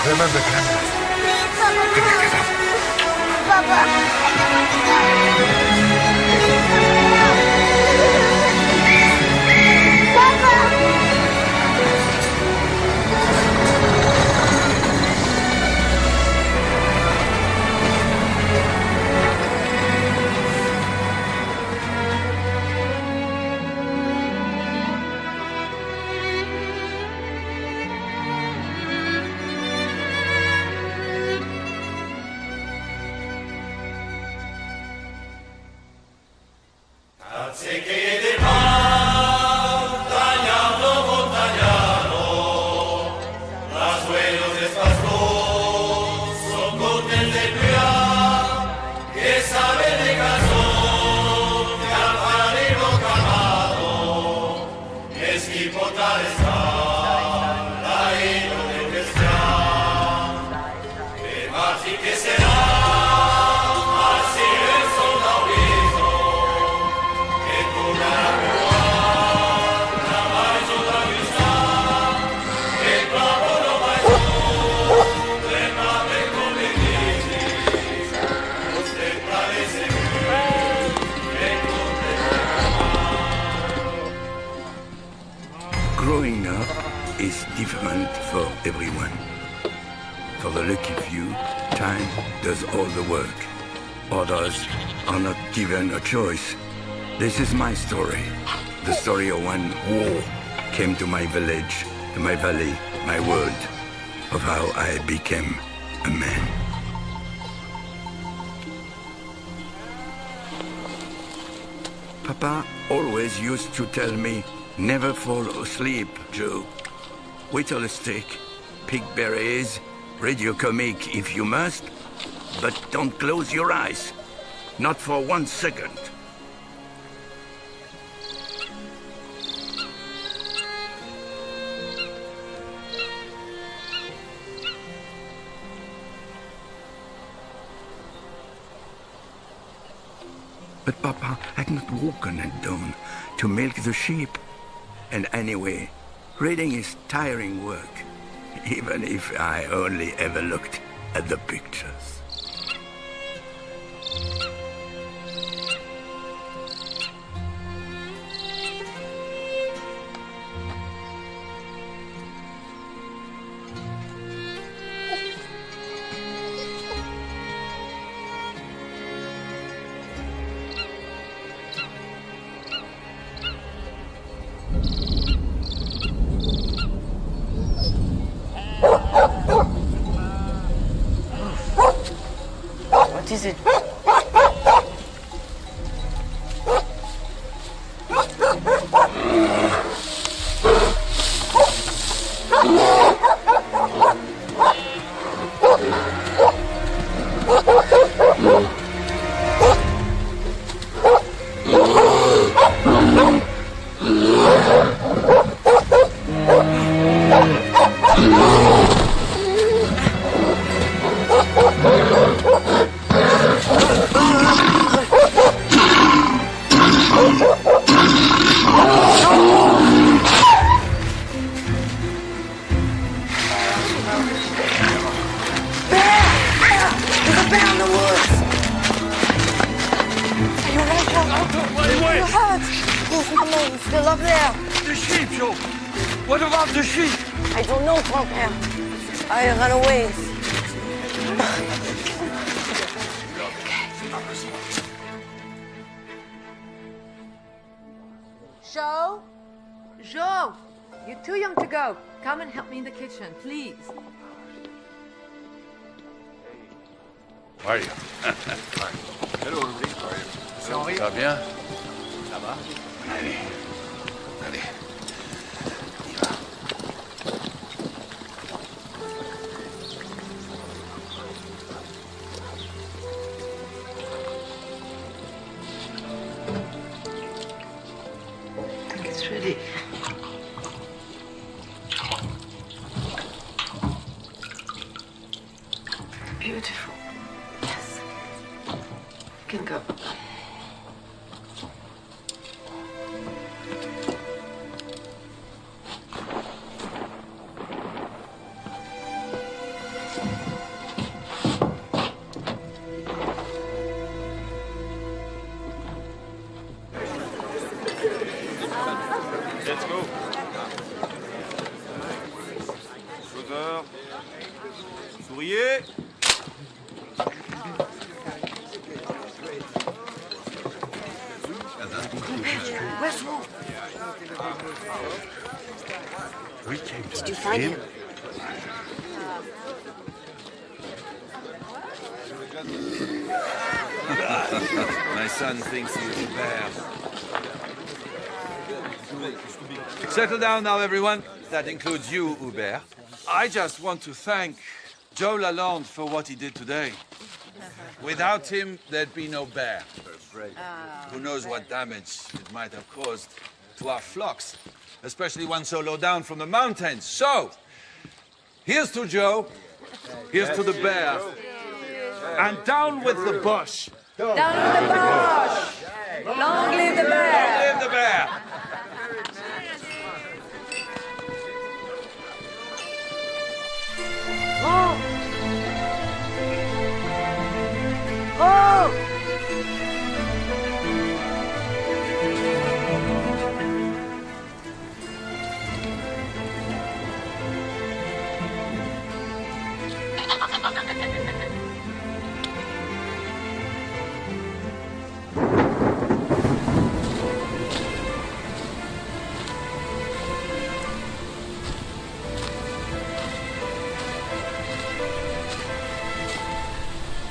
Remember, Candace. Papa, I don't want to go. Growing up is different for everyone. For the lucky few, time does all the work. Others are not given a choice. This is my story. The story of when war came to my village, to my valley, my world, of how I became a man. Papa always used to tell me, never fall asleep, Joe. Whittle a stick, pick berries, read your comic if you must, but don't close your eyes. Not for 1 second. But Papa had not woken at dawn to milk the sheep. And anyway, reading is tiring work, even if I only ever looked at the pictures. What is it? bear in the woods! Are you okay, Joe? Wait! You hurt? Yes, Mama, he's still up there. The sheep, Joe! What about the sheep? I don't know, Grand-Père. I ran away. Joe? Joe! You're too young to go. Come and help me in the kitchen, please. Mario. Hello, Henri. C'est Henri. Ça va bien? Ça va? Allez. Allez. On y va. I think it's ready. Beautiful. Yes. You can go. Let's go. Sauveur. Souriez. Where's Wolf? We came to Did you find him? My son thinks he's a bear. Settle down now, everyone. That includes you, Hubert. I just want to thank Joe Lalonde for what he did today. Without him, there'd be no bear. Who knows what damage it might have caused to our flocks, especially one so low down from the mountains. So, here's to Joe, here's to the bear, and down with the bush. Down with the bush! Long live the bear! Long live the bear! Oh! Oh!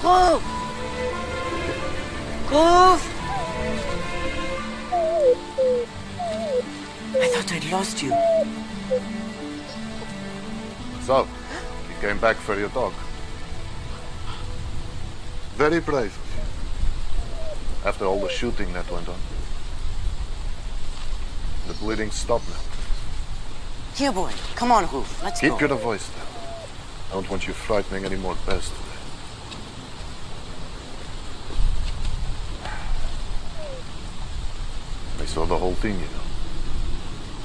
Grove! Grove! I thought I'd lost you. So, you came back for your dog. Very brave of you. After all the shooting that went on. The bleeding stopped now. Here, boy. Come on, Hoof. Let's Keep go. your voice down. I don't want you frightening any more bears today. I saw the whole thing, you know.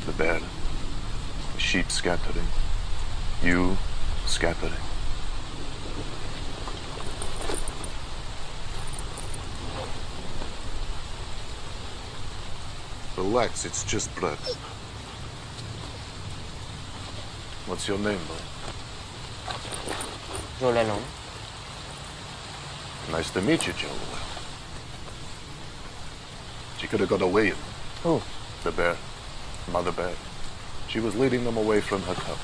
The bear, the sheep scattering, you scattering. Relax, it's just blood. What's your name, boy? Joe Lalonde. Nice to meet you, Joe. She could have got away. Who? The bear. Mother bear. She was leading them away from her cub.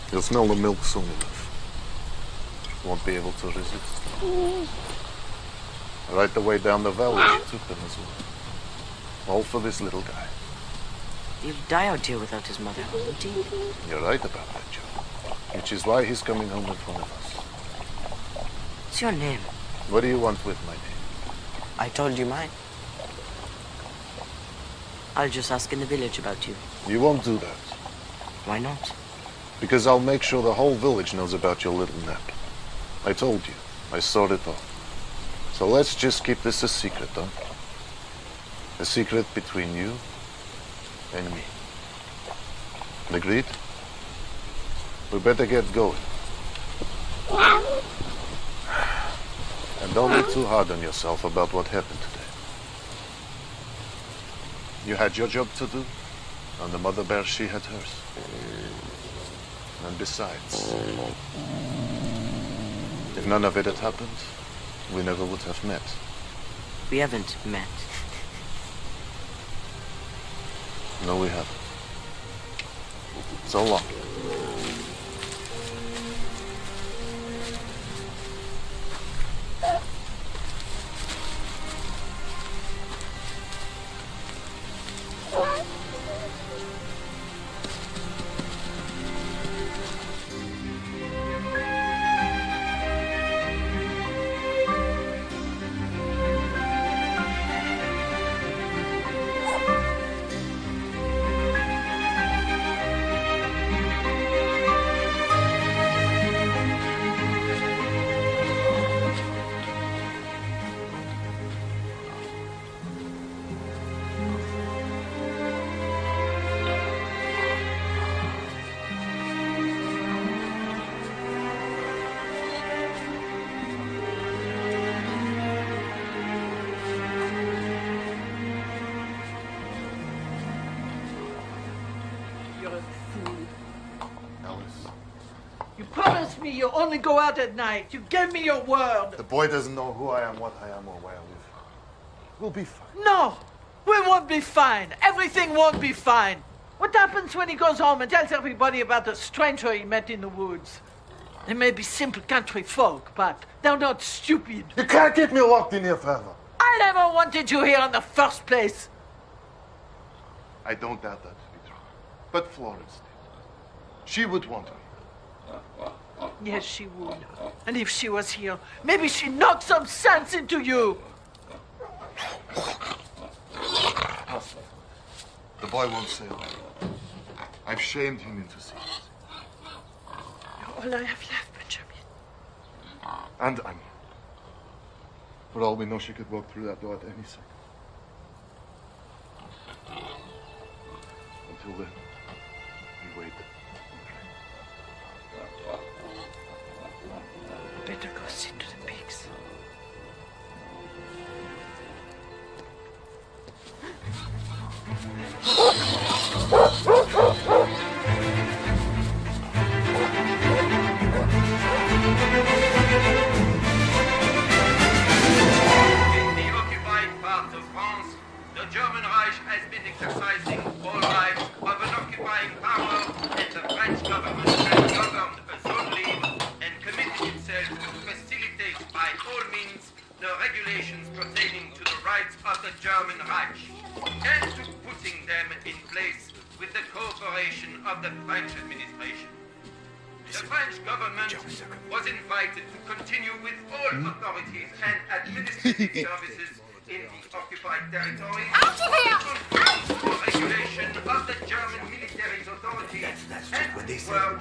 You'll smell the milk soon enough. Won't be able to resist. Right the way down the valley, you took them as well. All for this little guy. He'll die out here without his mother, won't he? You're right about that, Joe. Which is why he's coming home with one of us. What's your name? What do you want with my name? I told you mine. I'll just ask in the village about you. You won't do that. Why not? Because I'll make sure the whole village knows about your little nap. I told you. I saw it all. So let's just keep this a secret, huh? A secret between you and me. Agreed? We better get going. And don't be too hard on yourself about what happened today. You had your job to do, and the mother bear, she had hers. And besides, if none of it had happened, we never would have met. We haven't met. No, we haven't. So long. You only go out at night. You gave me your word. The boy doesn't know who I am, what I am, or where I live. We'll be fine. No, we won't be fine. Everything won't be fine. What happens when he goes home and tells everybody about the stranger he met in the woods? They may be simple country folk, but they're not stupid. You can't keep me locked in here forever. I never wanted you here in the first place. I don't doubt that, Victor. But Florence did. She would want me. Yes, she would. And if she was here, maybe she'd knock some sense into you. The boy won't say a word. I've shamed him into secrecy. You're all I have left, Benjamin. And Annie. For all we know, she could walk through that door at any second. Until then, we wait. Better go see to the pigs. In the occupied parts of France, the German Reich has been exercising all rights of an occupying power, and the French government has governed a zone libre and committed itself to facilitate by all means the regulations pertaining to the rights of the German Reich, and to putting them in place with the cooperation of the French administration. The French government was invited to continue with all authorities and administrative services in the occupied territories to the regulation of the German military authorities and work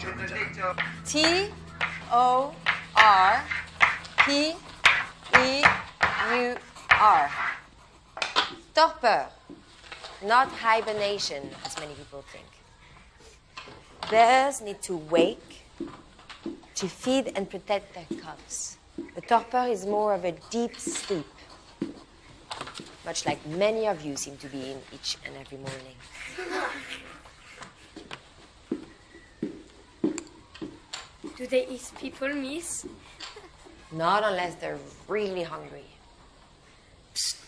with the later Torpeur. Torpeur, not hibernation, as many people think. Bears need to wake to feed and protect their cubs. The torpor is more of a deep sleep, much like many of you seem to be in each and every morning. Do they eat people, miss? Not unless they're really hungry. Psst.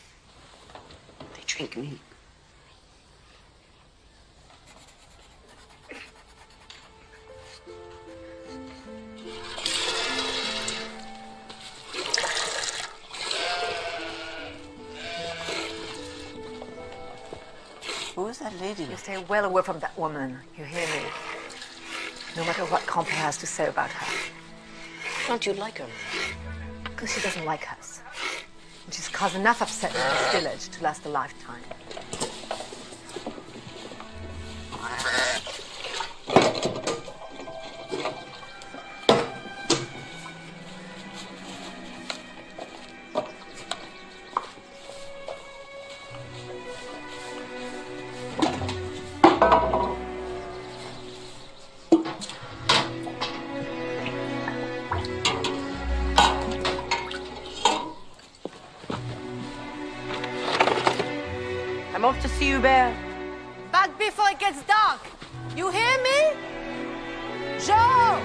They drink meat. Who is that lady? You stay well away from that woman. You hear me? No matter what Comte has to say about her. Don't you like her? Because she doesn't like us. And she's caused enough upset in this village to last a lifetime. Hubert. Back before it gets dark. You hear me? Joe!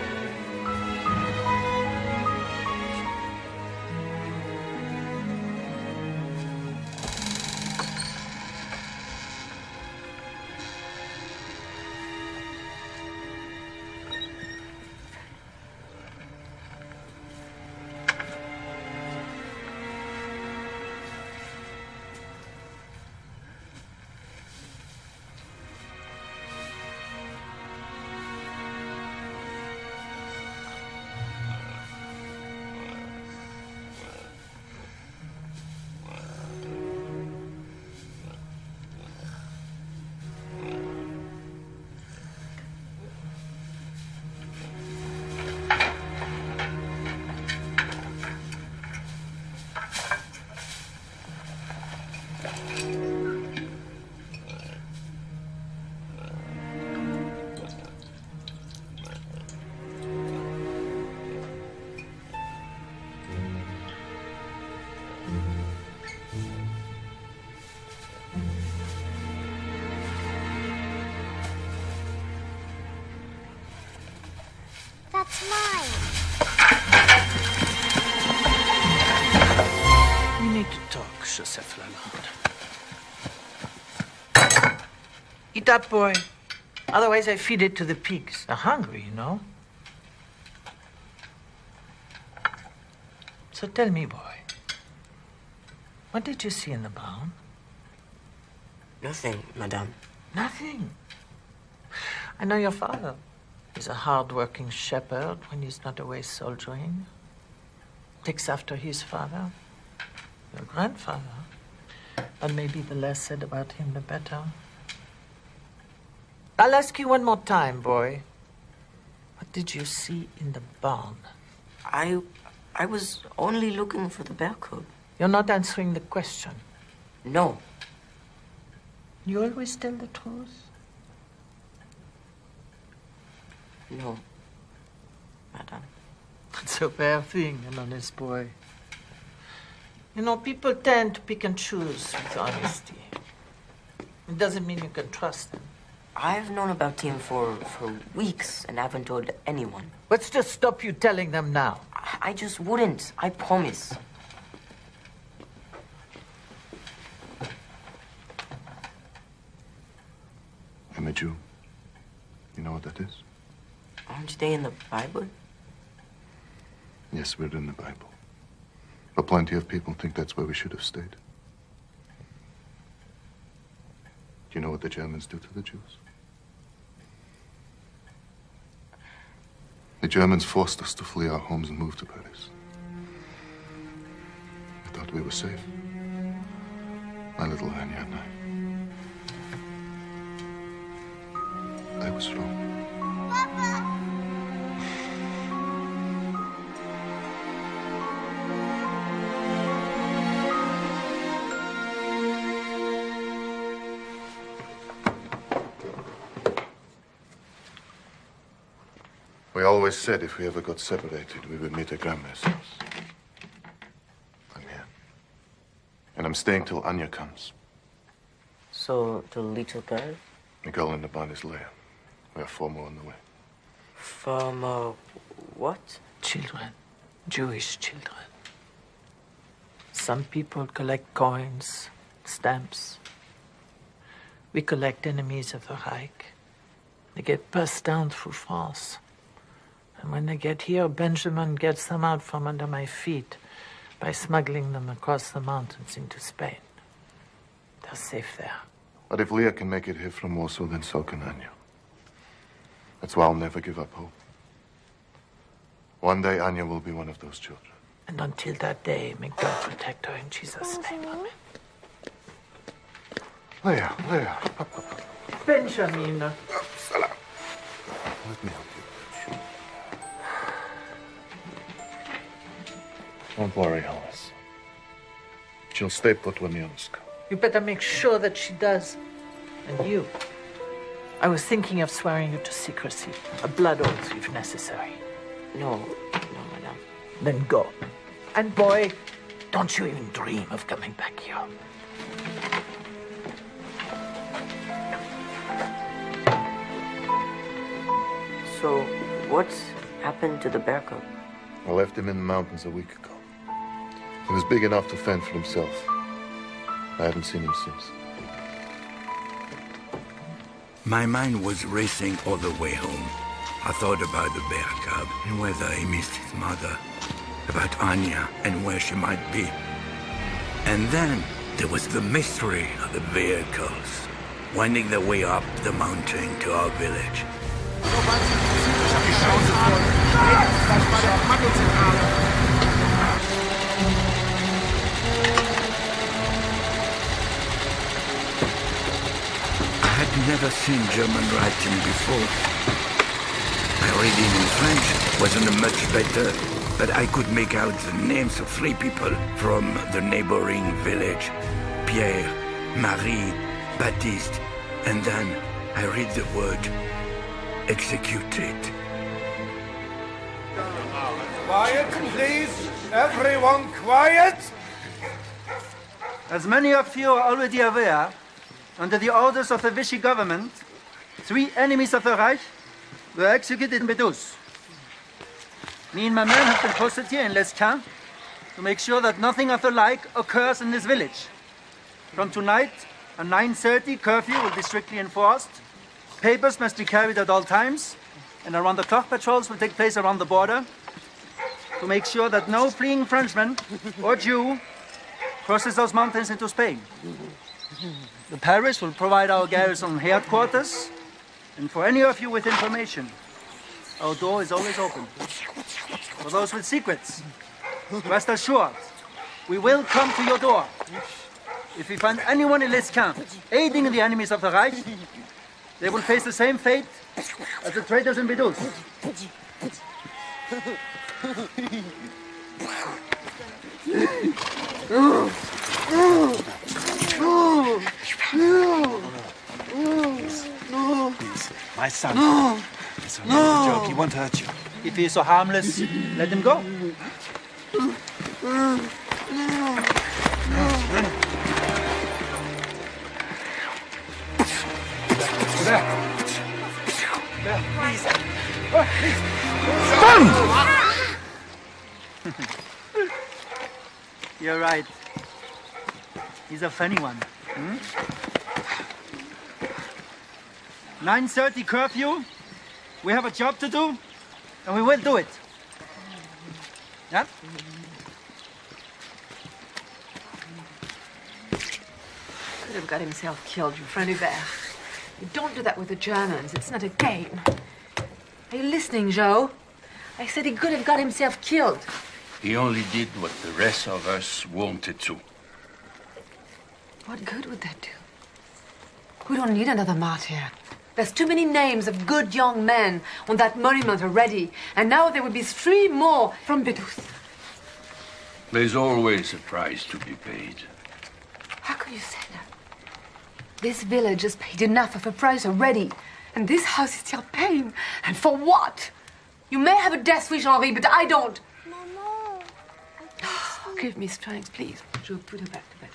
That's mine. We need to talk, Joseph Lalonde. Eat up, boy. Otherwise, I feed it to the pigs. They're hungry, you know. So tell me, boy, what did you see in the barn? Nothing, madame. Nothing. I know your father. He's a hard-working shepherd when he's not away soldiering. Takes after his father, your grandfather. And maybe the less said about him, the better. I'll ask you one more time, boy. What did you see in the barn? I was only looking for the bear cub. You're not answering the question. No. You always tell the truth? No, madame. It's a rare thing, an honest boy. You know, people tend to pick and choose with honesty. It doesn't mean you can trust them. I've known about him for weeks and haven't told anyone. What's to stop you telling them now? I just wouldn't. I promise. I'm a Jew. You know what that is? Aren't they in the Bible? Yes, we're in the Bible. But plenty of people think that's where we should have stayed. Do you know what the Germans do to the Jews? The Germans forced us to flee our homes and move to Paris. I thought we were safe. My little Anya and I was wrong. We always said if we ever got separated, we would meet at Grandma's house. I'm here. And I'm staying till Anya comes. So, the little girl? Miguel and the barn is Leia. We have 4 more on the way. From, what? Children. Jewish children. Some people collect coins, stamps. We collect enemies of the Reich. They get passed down through France. And when they get here, Benjamin gets them out from under my feet by smuggling them across the mountains into Spain. They're safe there. But if Leah can make it here from Warsaw, then so can Anya. That's why I'll never give up hope. One day, Anya will be one of those children. And until that day, may God protect her in Jesus' name. Amen. Leah. Benjamin. Salah. Let me help you. Don't worry, Alice. She'll stay put when the others come. You better make sure that she does. And you. I was thinking of swearing you to secrecy. A blood oath, if necessary. No, madame. Then go. And boy, don't you even dream of coming back here. So, what's happened to the bear cub? I left him in the mountains a week ago. He was big enough to fend for himself. I haven't seen him since. My mind was racing all the way home. I thought about the bear cub and whether he missed his mother, about Anya and where she might be. And then there was the mystery of the vehicles, winding their way up the mountain to our village. I had never seen German writing before. My reading in French wasn't much better, but I could make out the names of 3 people from the neighboring village. Pierre, Marie, Baptiste, and then I read the word executed. Quiet, please. Everyone quiet. As many of you are already aware, under the orders of the Vichy government, 3 enemies of the Reich were executed in Bedous. Me and my men have been posted here in Lesquin to make sure that nothing of the like occurs in this village. From tonight, a 9:30 curfew will be strictly enforced. Papers must be carried at all times, and around-the-clock patrols will take place around the border to make sure that no fleeing Frenchman or Jew crosses those mountains into Spain. The Paris will provide our garrison headquarters, and for any of you with information, our door is always open. For those with secrets, rest assured, we will come to your door. If we find anyone in Lesquin aiding the enemies of the Reich, they will face the same fate as the traitors in Bedous. Please, my son. No. It's only a joke. He won't hurt you. If he is so harmless, let him go. Please. You're right. He's a funny one. 9:30 curfew. We have a job to do, and we will do it. Yeah? Could have got himself killed, your friend Hubert. You don't do that with the Germans. It's not a game. Are you listening, Joe? I said he could have got himself killed. He only did what the rest of us wanted to. What good would that do? We don't need another martyr. There's too many names of good young men on that monument already, and now there will be 3 more from Bedous. There's always a price to be paid. How could you say that? This village has paid enough of a price already, and this house is still paying. And for what? You may have a death wish, Henri, but I don't. Maman, Give me strength, please. Je will put her back to bed.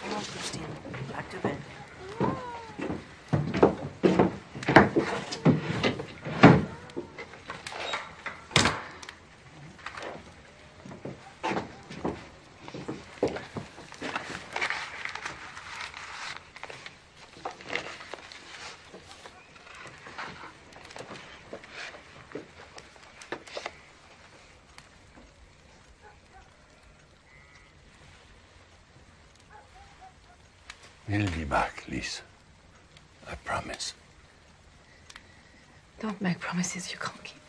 Come on, Christine. Back to bed. He'll be back, Lise. I promise. Don't make promises you can't keep.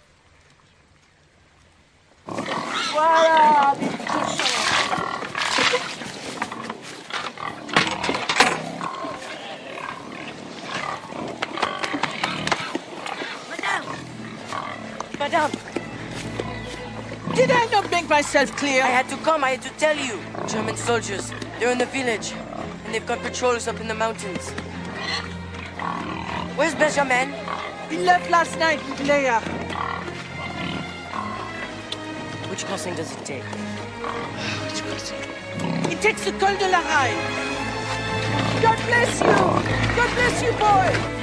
voilà, des Madame! Did I not make myself clear? I had to come, I had to tell you. German soldiers, they're in the village. And they've got patrols up in the mountains. Where's Benjamin? He left last night with Leia. Which crossing does it take? Which crossing? It takes the Col de la Raille. God bless you! God God bless you, boy!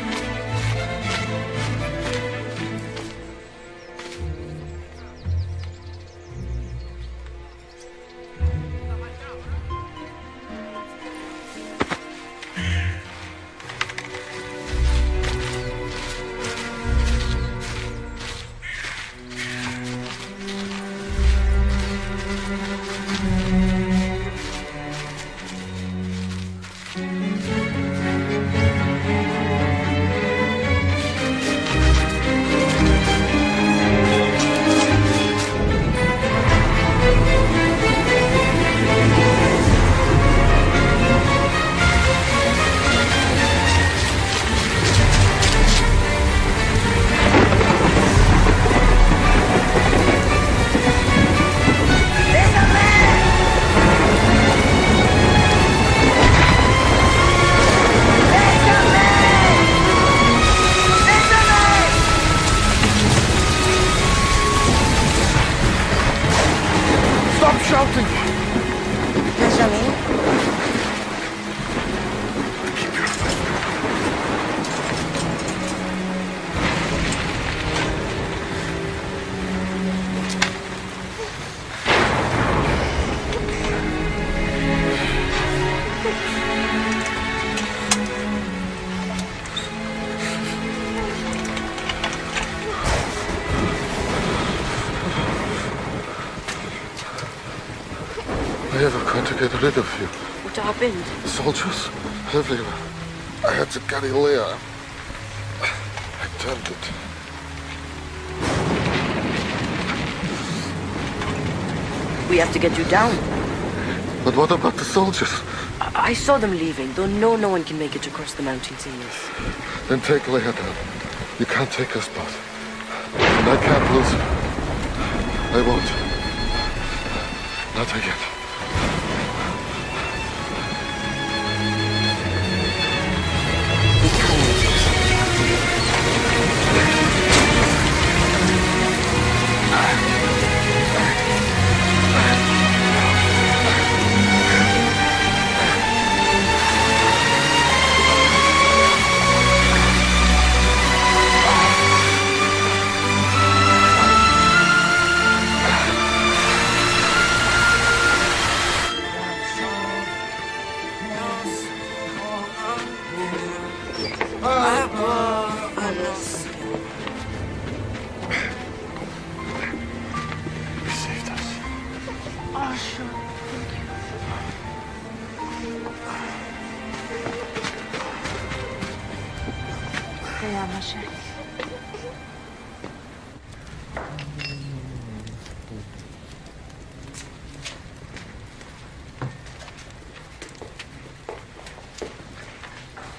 Shouting! Benjamin? Keep your face. I ever going to get rid of you. What happened? Soldiers everywhere. I had to carry Leah. I turned it. We have to get you down. But what about the soldiers? I saw them leaving, though no one can make it across the mountains in this. Then take Leah down. You can't take us both. And I can't lose her. I won't. Not again.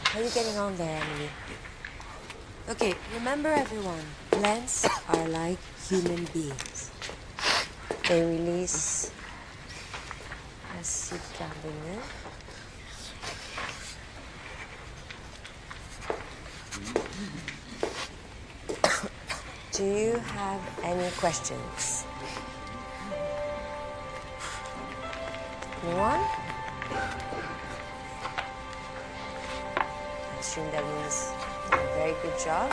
How are you getting on there, Emily? Okay, remember everyone, plants are like human beings. They release acid carbonate. Do you have any questions? Anyone? I assume that means a very good job.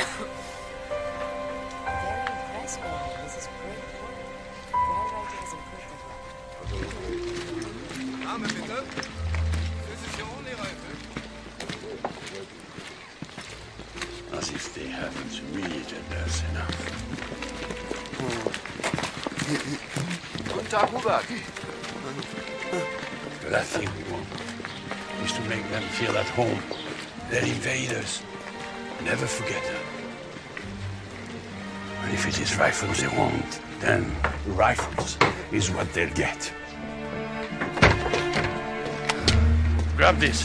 Very impressed by you. This is great work. Your handwriting has improved a lot. Name bitte. This is your only rifle. As if they haven't read it, that's enough. Guten Tag, Hubert. The last thing we want is to make them feel at home. They're invaders. Never forget that. And if it is rifles they want, then rifles is what they'll get. Grab this.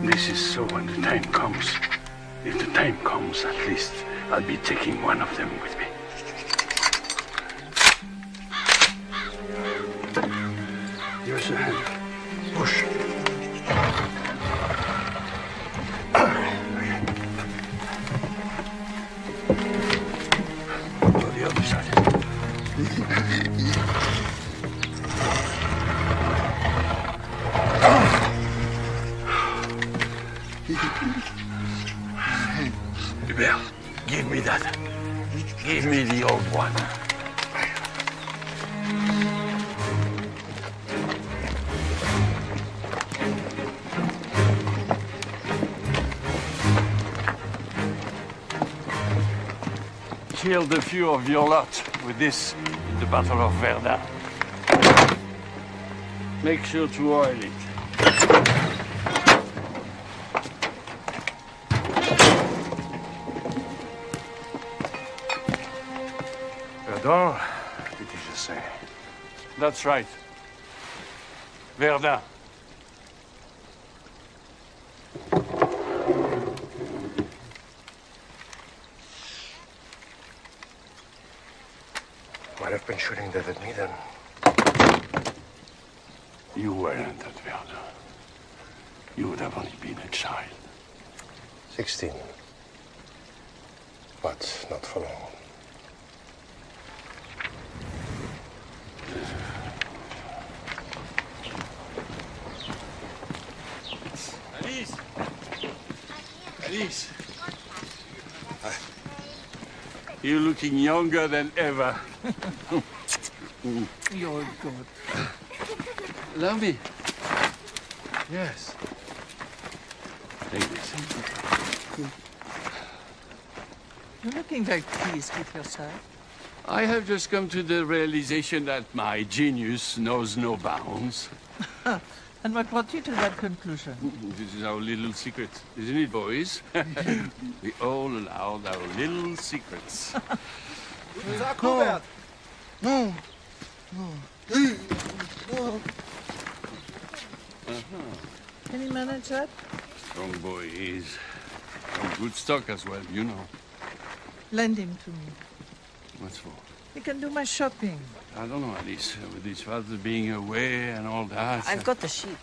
This is so when the time comes. If the time comes, at least I'll be taking one of them with me. Push. Push. To the other side. Hubert, give me that. Give me the old one. Killed a few of your lot with this in the Battle of Verdun. Make sure to oil it. Verdun, did you just say? That's right. Verdun. Might have been shooting dead at me then. You weren't at Verdun. You would have only been a child. 16. But not for long. Alice! Alice! You're looking younger than ever. You're good. Love me. Yes. Take this. You're looking very pleased with yourself. I have just come to the realization that my genius knows no bounds. And what brought you to that conclusion? This is our little secret, isn't it, boys? We all allowed our little secrets. No. No. Can you manage that? Strong boy he is. From good stock as well, you know. Lend him to me. What's for? He can do my shopping. I don't know, Alice. With his father being away and all that. I've got the sheep.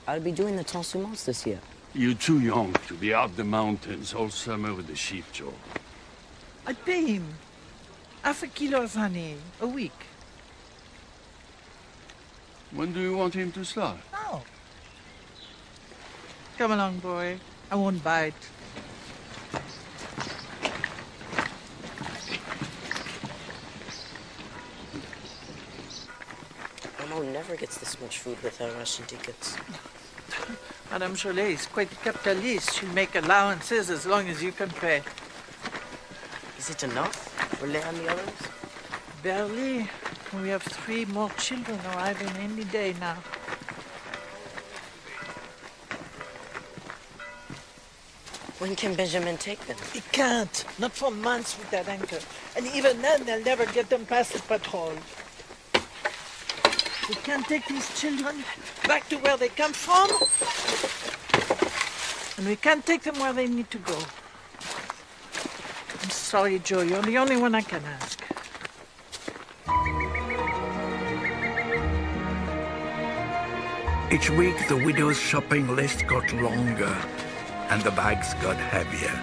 I'll be doing the transhumance this year. You're too young to be out the mountains all summer with the sheep, Joe. I'd pay him half a kilo of honey a week. When do you want him to start? Oh. Come along, boy. I won't bite. Mama never gets this much food with her Russian tickets. Madame Jolet is quite capitalist. She'll make allowances as long as you can pay. Is it enough for Leah and the others? Barely. We have 3 more children arriving any day now. When can Benjamin take them? He can't. Not for months with that anchor. And even then, they'll never get them past the patrol. We can't take these children back to where they come from. And we can't take them where they need to go. I'm sorry, Joe. You're the only one I can ask. Each week, the widow's shopping list got longer, and the bags got heavier.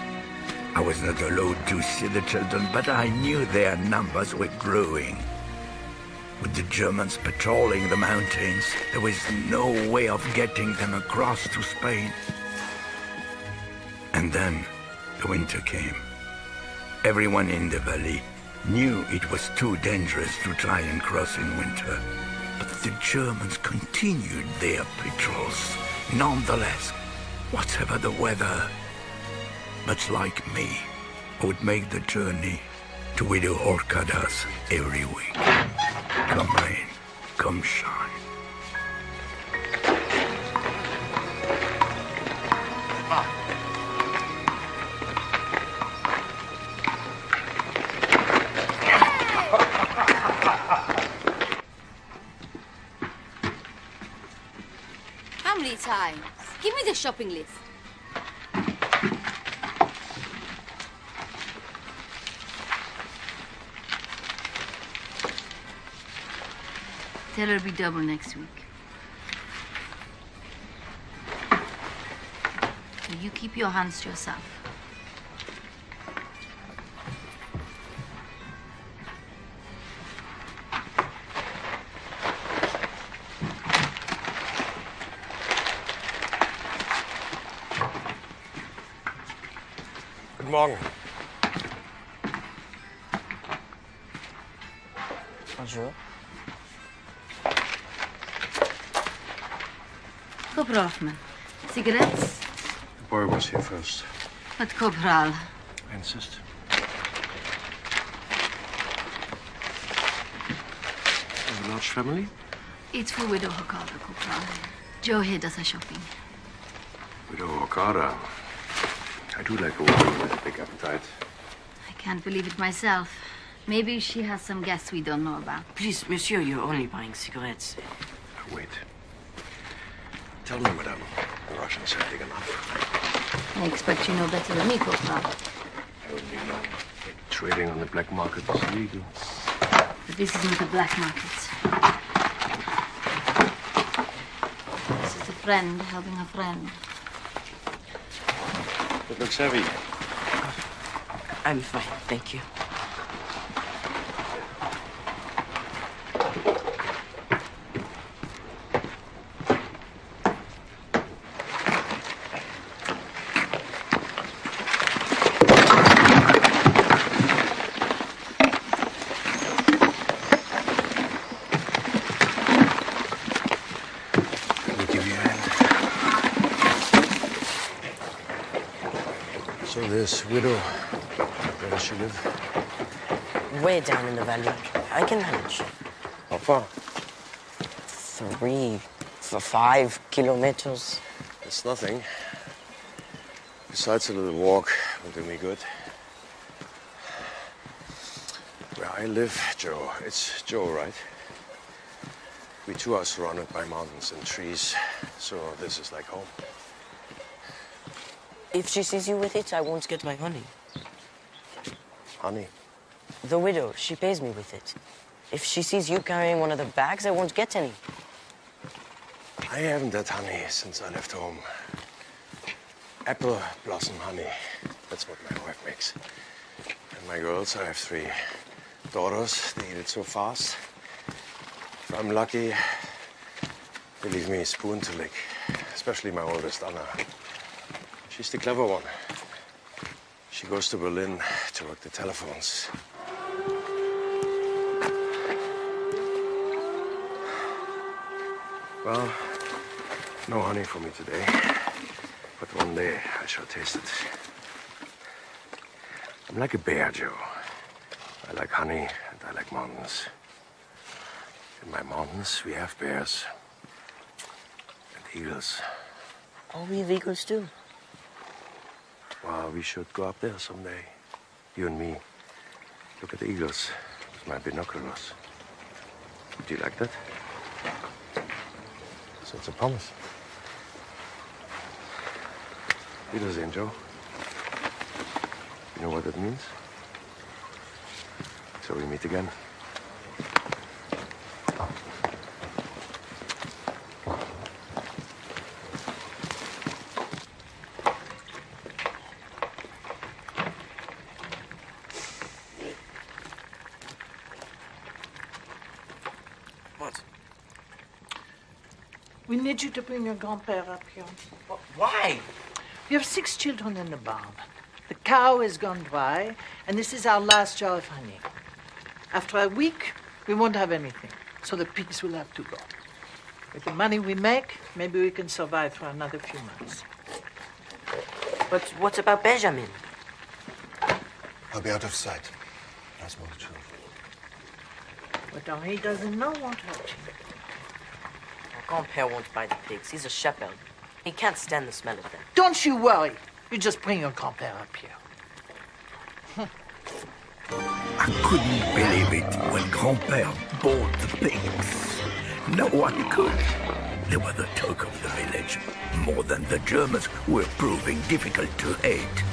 I was not allowed to see the children, but I knew their numbers were growing. With the Germans patrolling the mountains, there was no way of getting them across to Spain. And then the winter came. Everyone in the valley knew it was too dangerous to try and cross in winter. But the Germans continued their patrols, nonetheless, whatever the weather. Much like me, I would make the journey to Widow Orcada's every week. Come rain, come shine. How many times? Give me the shopping list. Tell her it'll be double next week. So you keep your hands to yourself. Guten Morgen. Bonjour. Corporal Hoffman, cigarettes? The boy was here first. But Corporal. I insist. Have a large family? It's for Widow Hokada, Corporal. Joe here does her shopping. Widow Okada. I do like a woman with a big appetite. I can't believe it myself. Maybe she has some guests we don't know about. Please, monsieur, you're only buying cigarettes. Wait. Tell me, madame, the Russians are big enough. I expect you know better than me, Corporal. I only know that trading on the black market is illegal. But this isn't a black market. This is a friend helping a friend. It looks heavy. I'm fine, thank you. So this widow, where does she live? Way down in the valley. I can manage. How far? 5 kilometers. It's nothing. Besides, a little walk will do me good. Where I live, Joe, it's Joe, right? We too are surrounded by mountains and trees, so this is like home. If she sees you with it, I won't get my honey. Honey? The widow, she pays me with it. If she sees you carrying one of the bags, I won't get any. I haven't had honey since I left home. Apple blossom honey. That's what my wife makes. And my girls, I have 3 daughters. They eat it so fast. If I'm lucky, they leave me a spoon to lick. Especially my oldest, Anna. She's the clever one. She goes to Berlin to work the telephones. Well, no honey for me today. But one day I shall taste it. I'm like a bear, Joe. I like honey and I like mountains. In my mountains, we have bears and eagles. Oh, we have eagles too. Well, we should go up there someday. You and me. Look at the eagles with my binoculars. Do you like that? So it's a promise. Wiedersehen, Joe. You know what it means? So we meet again. What? We need you to bring your grandpère up here. Why? We have 6 children in the barn. The cow has gone dry, and this is our last jar of honey. After a week, we won't have anything, so the pigs will have to go. With the money we make, maybe we can survive for another few months. But what about Benjamin? I'll be out of sight. As will the children. What Henri doesn't know won't hurt him. Our grandpère won't buy the pigs. He's a shepherd. He can't stand the smell of them. Don't you worry. You just bring your grandpère up here. I couldn't believe it when Grand-Père bought the pigs. No one could. They were the talk of the village, more than the Germans who were proving difficult to hate.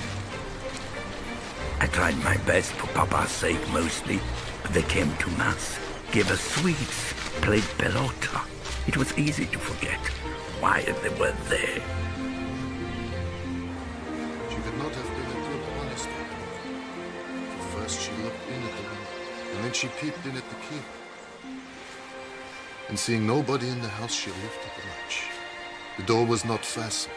I tried my best for Papa's sake mostly, but they came to Mass, gave us sweets, played pelota. It was easy to forget why they were there. looked in at the window, and then she peeped in at the key. And seeing nobody in the house, she lifted the latch. The door was not fastened.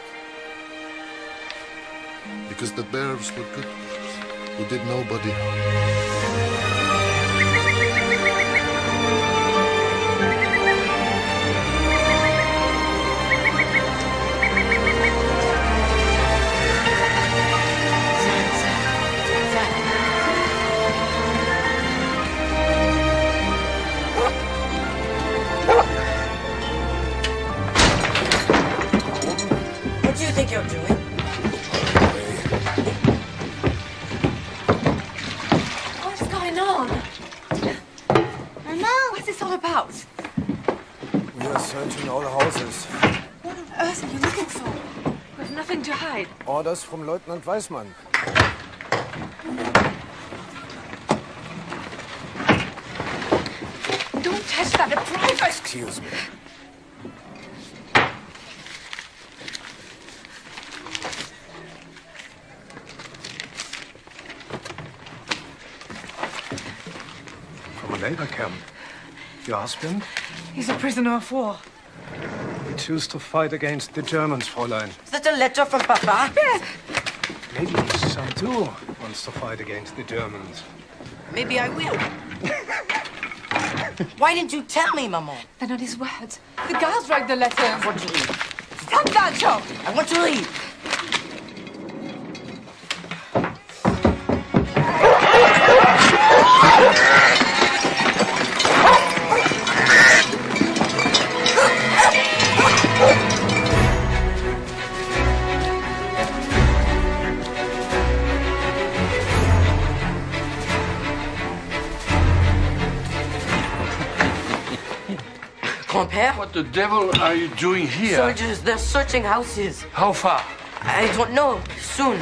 Because the bearers were good bears, who did nobody harm. What do you think you're doing? What's going on? Mama! What's this all about? We are searching all houses. What on earth are you looking for? We've nothing to hide. Orders from Lieutenant Weissmann. Don't touch that, a private! Excuse me. From a labor camp. Your husband? He's a prisoner of war. We choose to fight against the Germans, Fräulein. Is that a letter from Papa? Yes. Maybe his son too wants to fight against the Germans. Maybe I will. Why didn't you tell me, Maman? They're not his words. The guards wrote the letter. I want to read. Stop that, Joe! I want to read. Grand-père? What the devil are you doing here? Soldiers, they're searching houses. How far? I don't know. Soon.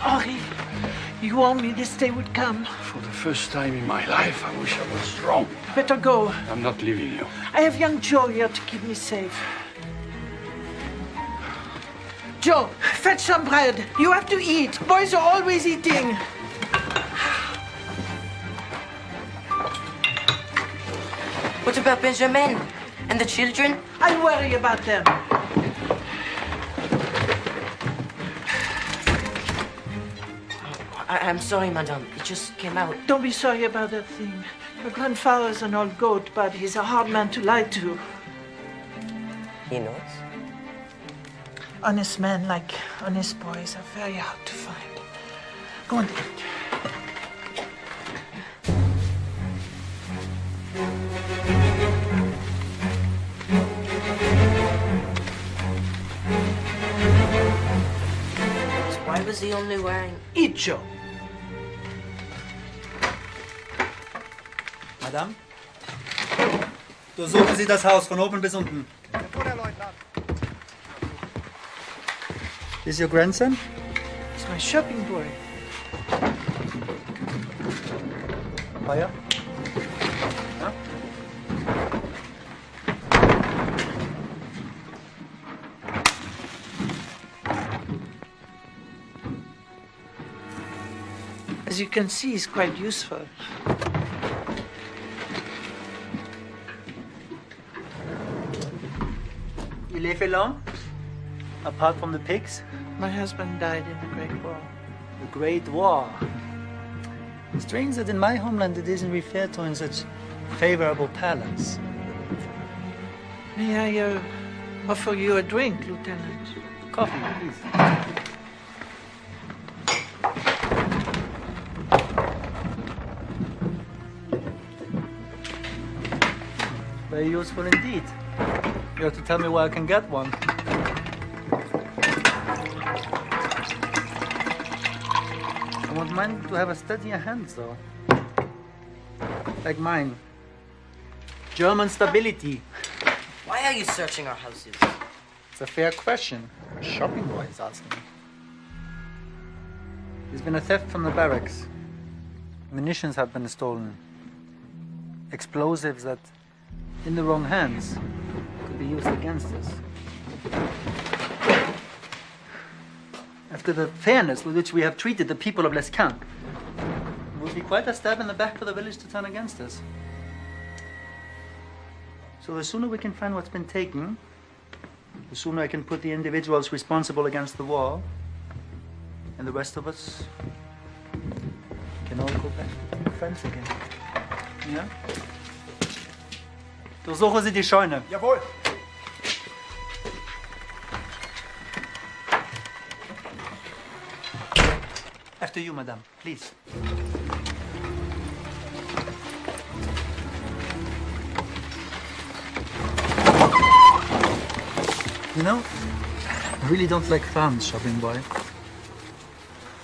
Henri, you warned me this day would come. For the first time in my life, I wish I was wrong. Better go. I'm not leaving you. I have young Joe here to keep me safe. Joe, fetch some bread. You have to eat. Boys are always eating. What about Benjamin? And the children? I'll worry about them. I'm sorry, madame. It just came out. Don't be sorry about that thing. Your grandfather's an old goat, but he's a hard man to lie to. He knows. Honest men like honest boys are very hard to find. Go on, eat. Why was he only wearing... Eat, Joe. Madame? Durchsuchen Sie das Haus von oben bis unten. Is your grandson? He's my shopping boy. Feuer? Ja? As you can see, he's quite useful. You live alone? Apart from the pigs? My husband died in the Great War. The Great War. Strange that in my homeland it isn't referred to in such favorable parlance. May I offer you a drink, Lieutenant? Coffee, please. Very useful indeed. You have to tell me where I can get one. I want mine to have a steadier hand, though. Like mine. German stability. Why are you searching our houses? It's a fair question. A shopping boy is asking. There's been a theft from the barracks. Munitions have been stolen. Explosives that, in the wrong hands, could be used against us. I've after the fairness with which we have treated the people of Les Camp. It would be quite a stab in the back for the village to turn against us. So the sooner we can find what's been taken, the sooner I can put the individuals responsible against the wall, and the rest of us can all go back to being friends again. Ja? Durchsuchen Sie die Scheune. Jawohl. After you, madame, please. You know, I really don't like farms, shopping boy.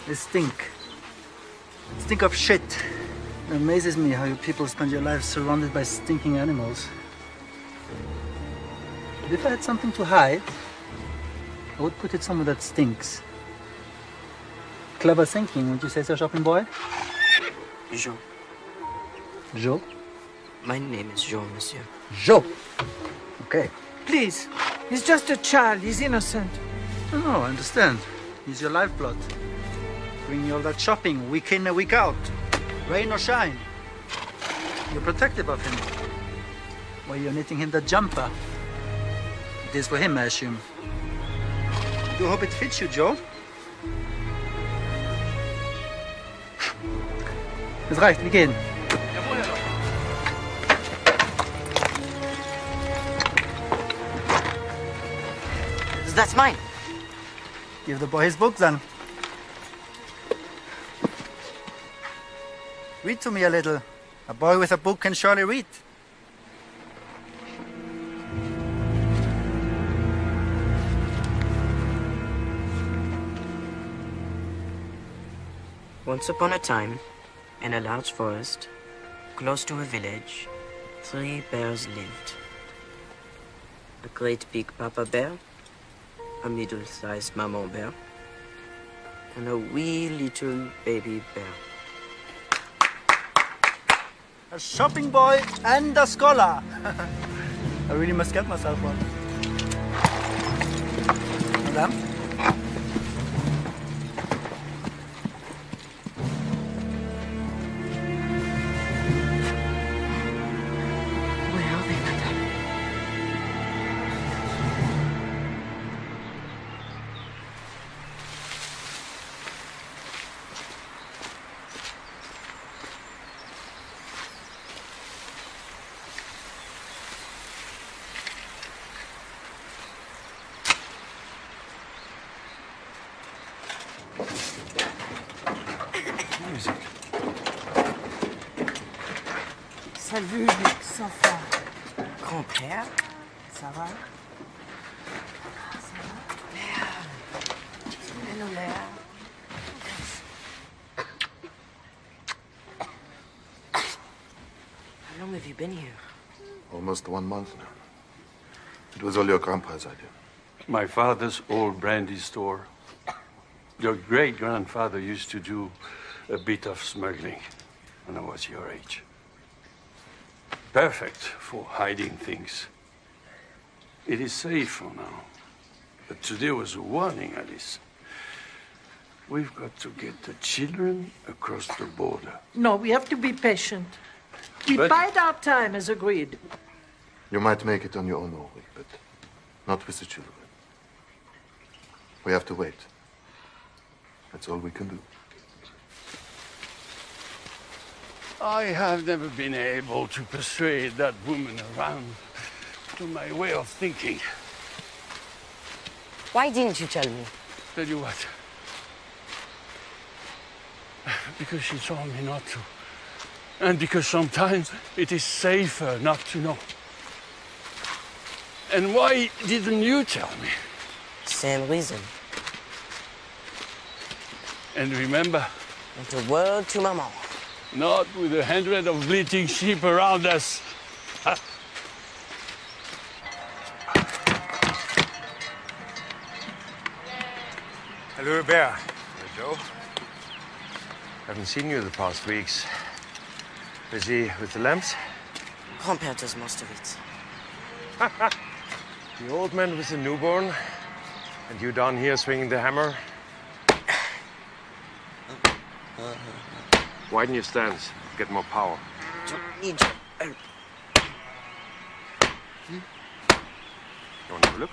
They stink. Stink of shit. It amazes me how you people spend your lives surrounded by stinking animals. But if I had something to hide, I would put it somewhere that stinks. Clever thinking, wouldn't you say so, shopping boy? Joe. Joe? My name is Joe, monsieur. Joe! Okay. Please, he's just a child. He's innocent. Oh, I understand. He's your lifeblood. Bring you all that shopping, week in and week out. Rain or shine. You're protective of him. Why, you're knitting him the jumper. It is for him, I assume. I do hope it fits you, Joe. Es reicht, wir gehen. That's mine. Give the boy his book, then. Read to me a little. A boy with a book can surely read. Once upon a time, in a large forest, close to a village, 3 bears lived. A great big papa bear, a middle-sized maman bear, and a wee little baby bear. A shopping boy and a scholar. I really must get myself one. Madame? Where are they, madame? Salut, les enfants. Grand-père? Ça va? Hello, Léa. How long have you been here? Almost 1 month now. It was all your grandpa's idea. My father's old brandy store. Your great-grandfather used to do a bit of smuggling when I was your age. Perfect for hiding things. It is safe for now. But today was a warning, Alice. We've got to get the children across the border. No, we have to be patient. We bide our time as agreed. You might make it on your own, Ulrich, but not with the children. We have to wait. That's all we can do. I have never been able to persuade that woman around to my way of thinking. Why didn't you tell me? Tell you what? Because she told me not to. And because sometimes it is safer not to know. And why didn't you tell me? Same reason. And remember? Not a word to Maman. Not with 100 of bleating sheep around us. Hello, Bear. Hello, Joe. Haven't seen you the past weeks. Busy with the lamps? Grand-père does most of it. The old man with the newborn, and you down here swinging the hammer. Widen your stance. Get more power. Don't need your help. You want to have a look?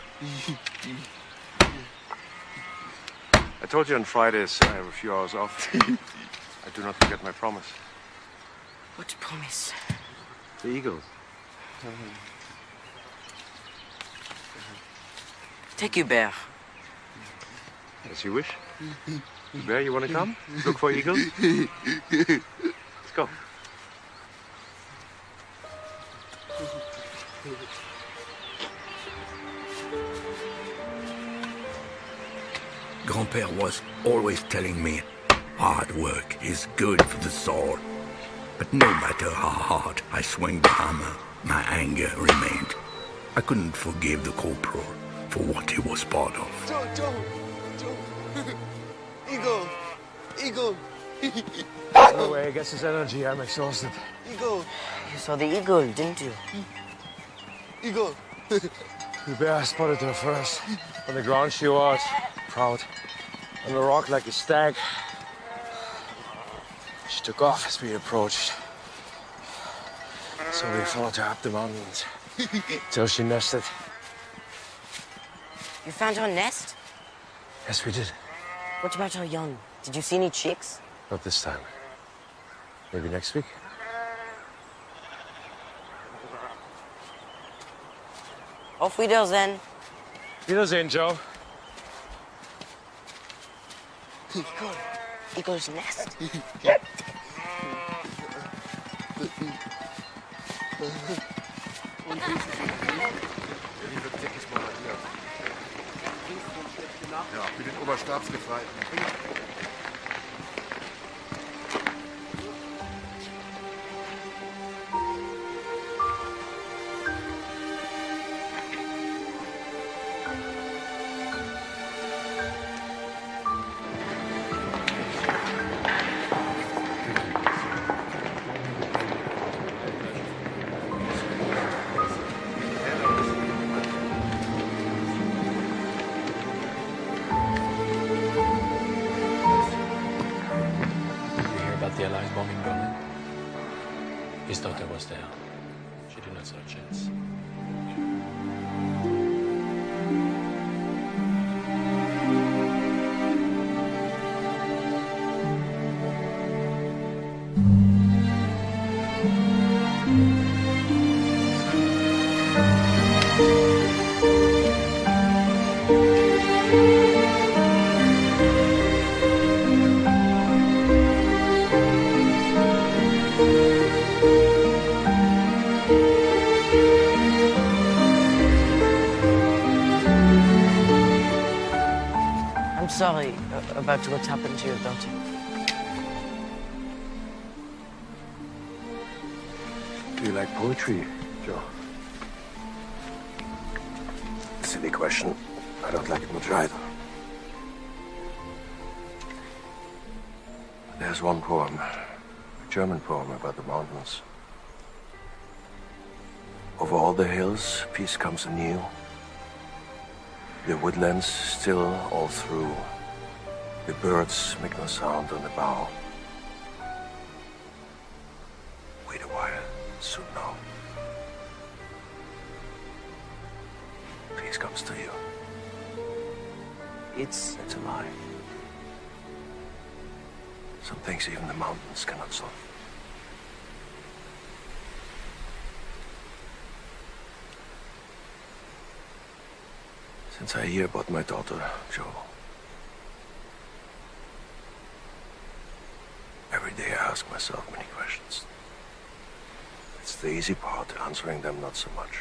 I told you on Fridays I have a few hours off. I do not forget my promise. What promise? The eagle. Take Hubert. As you wish. Hubert, you want to come? Look for eagles? Let's go. Grand-père was always telling me hard work is good for the soul. But no matter how hard I swung the hammer, my anger remained. I couldn't forgive the corporal for what he was part of. Joe! Eagle! Eagle! No way, he gets his energy. I'm exhausted. Eagle! You saw the eagle, didn't you? Eagle! Hubert spotted her first. On the ground she was, proud. On the rock like a stag. She took off as we approached. So we followed her up the mountains. Till she nested. You found her nest? Yes, we did. What about her young? Did you see any chicks? Not this time. Maybe next week? Auf Wiedersehen. Wiedersehen, Joe. Eagle's nest. Ja, für den Oberstabsgefreiten. The Allies bombing Berlin. His daughter was there. She did not stand a chance. I'm sorry about what happened to your daughter. Do you like poetry, Joe? Silly question. I don't like it much either. There's one poem, a German poem about the mountains. Over all the hills, peace comes anew. The woodlands still all through. The birds make no sound on the bough. Wait a while, soon now. Peace comes to you. It's a lie. Some things even the mountains cannot solve. Since I hear about my daughter, Joe, every day I ask myself many questions. It's the easy part, answering them not so much.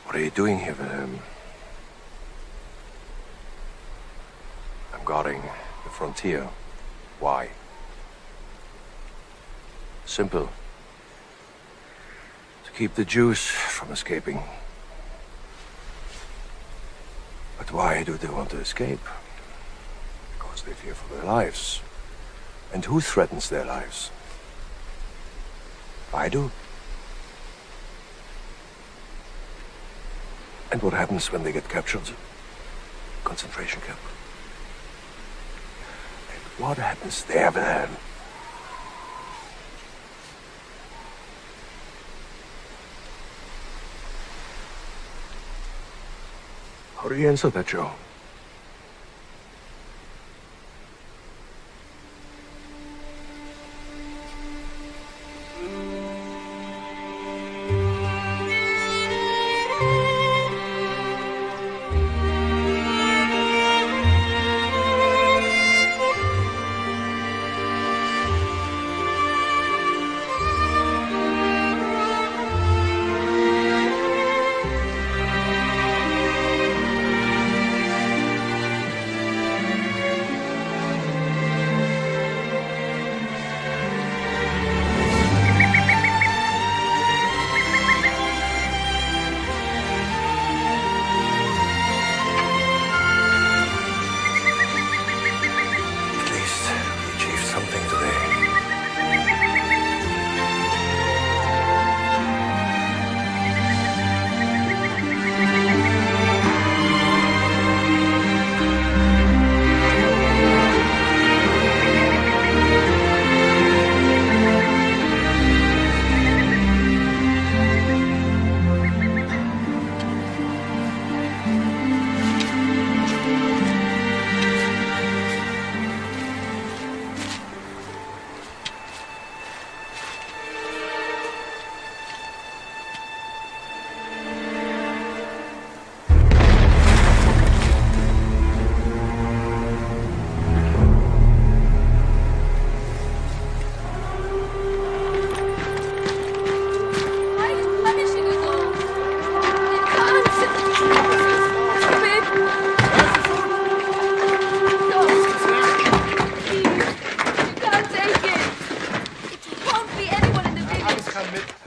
What are you doing here with him? I'm guarding the frontier. Why? Simple. To keep the Jews from escaping. But why do they want to escape? Because they fear for their lives. And who threatens their lives? I do. And what happens when they get captured? Concentration camp. What happens there then? How do you answer that, Joe?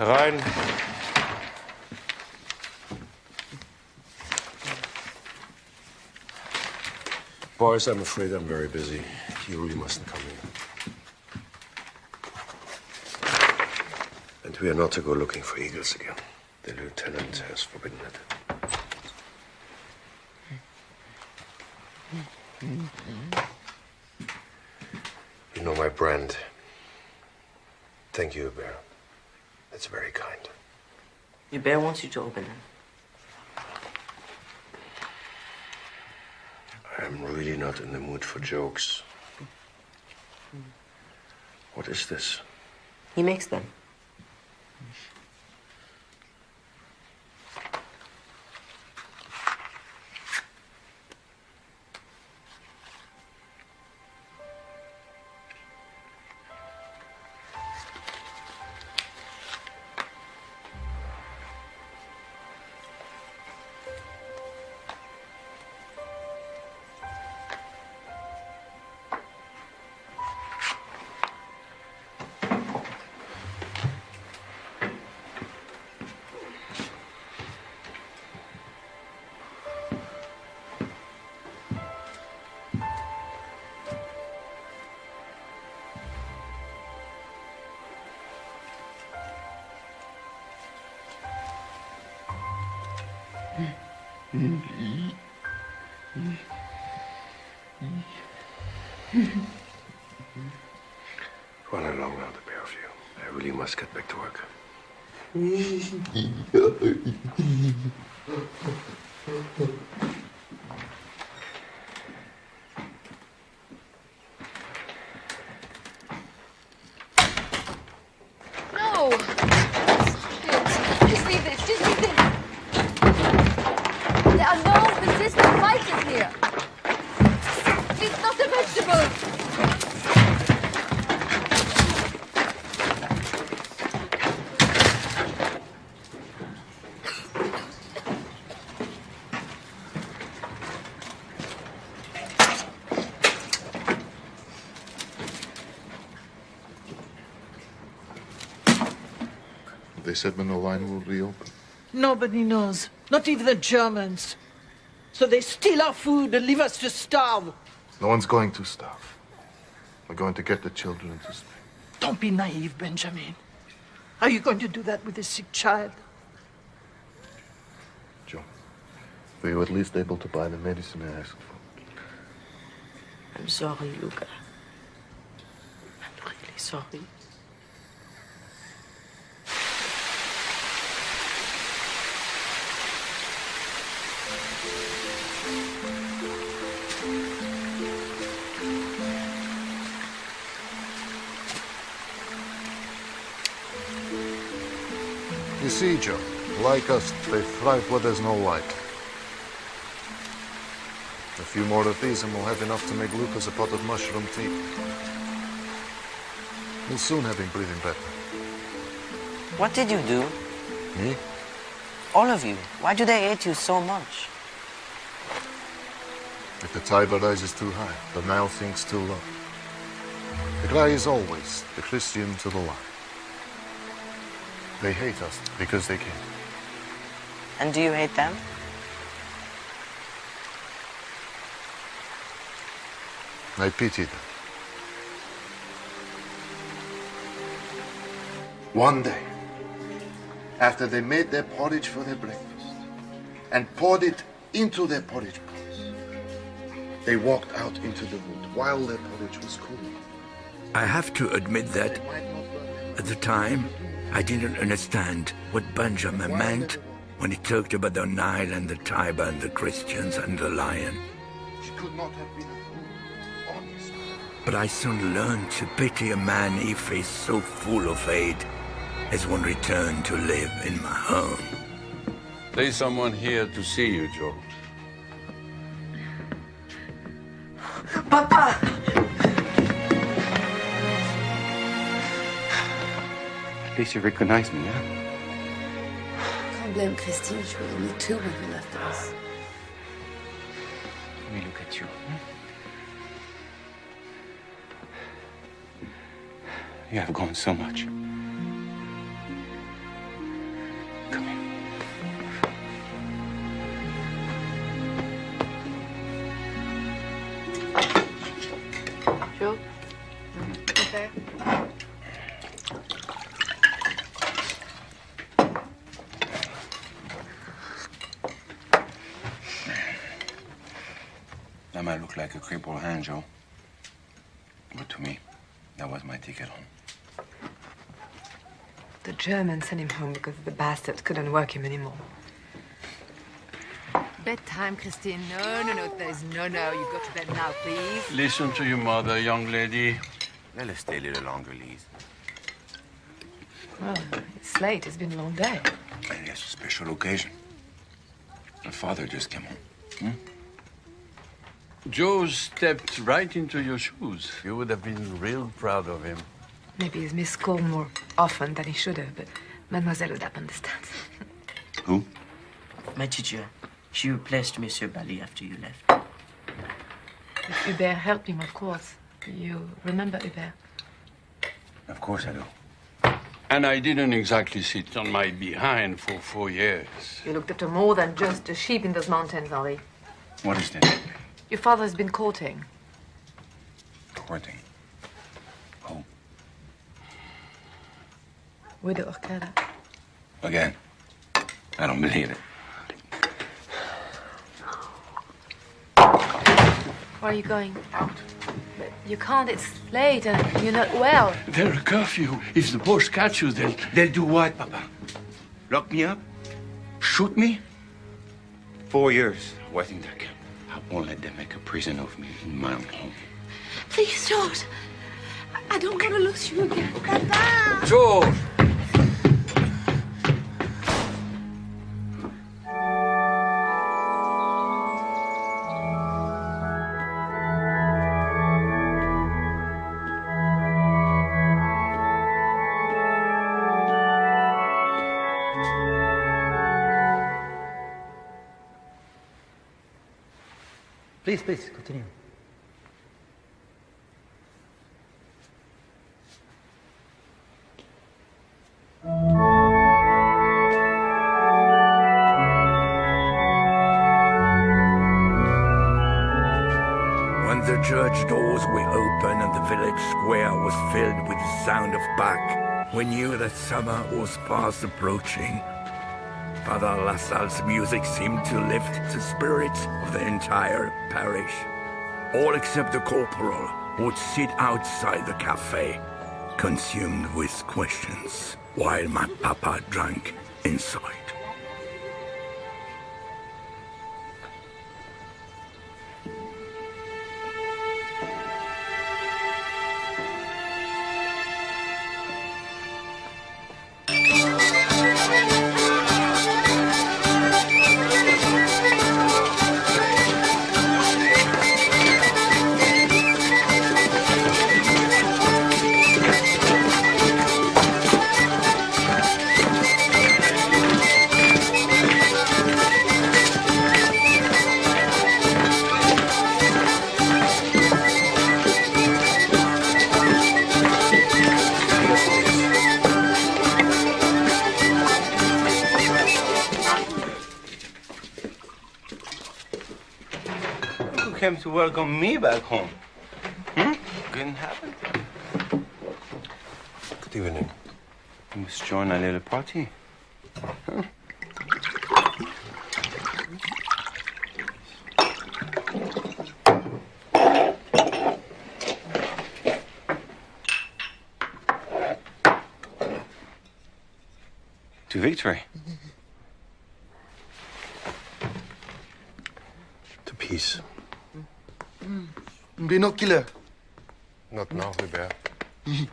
Herein. Boys, I'm afraid I'm very busy. You really mustn't come here. And we are not to go looking for eagles again. The lieutenant has forbidden it. You know my brand. Thank you, Bear. That's very kind. Your bear wants you to open it. I'm really not in the mood for jokes. What is this? He makes them. Run along now, the pair of you. I really must get back to work. No! Just leave this, just leave this. There are no resistant fighters here. It's not a vegetable. They said when the line will reopen. Nobody knows. Not even the Germans. So they steal our food and leave us to starve. No one's going to starve. We're going to get the children into Spain. Don't be naive, Benjamin. Are you going to do that with a sick child? Joe, were you at least able to buy the medicine I asked for? I'm sorry, Luca. Sorry. You see, Joe, like us, they thrive where there's no light. A few more of these and we'll have enough to make Lucas a pot of mushroom tea. We'll soon have him breathing better. What did you do? Me? All of you. Why do they hate you so much? If the Tiber rises too high, the Nile sinks too low. The cry is always the Christian to the lie. They hate us because they can. And do you hate them? I pity them. One day, after they made their porridge for their breakfast and poured it into their porridge pots, they walked out into the wood while their porridge was cooling. I have to admit that at the time, I didn't understand what Benjamin meant when he talked about the Nile and the Tiber and the Christians and the lion. She could not have been a fool, honest. But I soon learned to pity a man if he's so full of hate as one returned to live in my home. There's someone here to see you, Joe. Papa! At least you recognize me, yeah? Can't blame Christine. She was only 2 when we left us. Let me look at you. You have gone so much. Come here. Joe? Okay. That might look like a crippled hand, Joe. But to me, that was my ticket home. The Germans sent him home because the bastards couldn't work him anymore. Bedtime, Christine. No. There's no. You go to bed now, please. Listen to your mother, young lady. Let us stay a little longer, Lise. Well, it's late. It's been a long day. And it's a special occasion. My father just came home. Joe stepped right into your shoes. You would have been real proud of him. Maybe he's missed school more often than he should have, but Mademoiselle Oudap understands. Who? My teacher. She replaced Monsieur Bali after you left. Hubert helped him, of course. You remember Hubert? Of course I do. And I didn't exactly sit on my behind for 4 years. You looked after more than just the sheep in those mountains, Henri. What is this? Your father has been courting. Courting? Who? Widow Orcada. Again. I don't believe it. Where are you going? Out. But you can't. It's late and you're not well. There's a curfew. If the boss catch you, They'll do what, Papa? Lock me up? Shoot me? 4 years waiting that camp. I won't let them make a prison of me in my own home. Please, George. I don't want to lose you again. Papa! George! Please, continue. When the church doors were open and the village square was filled with the sound of Bach, we knew that summer was fast approaching. Father Lassalle's music seemed to lift the spirits of the entire parish. All except the corporal, who would sit outside the cafe, consumed with questions while my papa drank inside. Came to welcome me back home. Couldn't happen. Good evening. You must join our little party. Huh? To victory. To peace. We're not killer. Not now, Hubert. And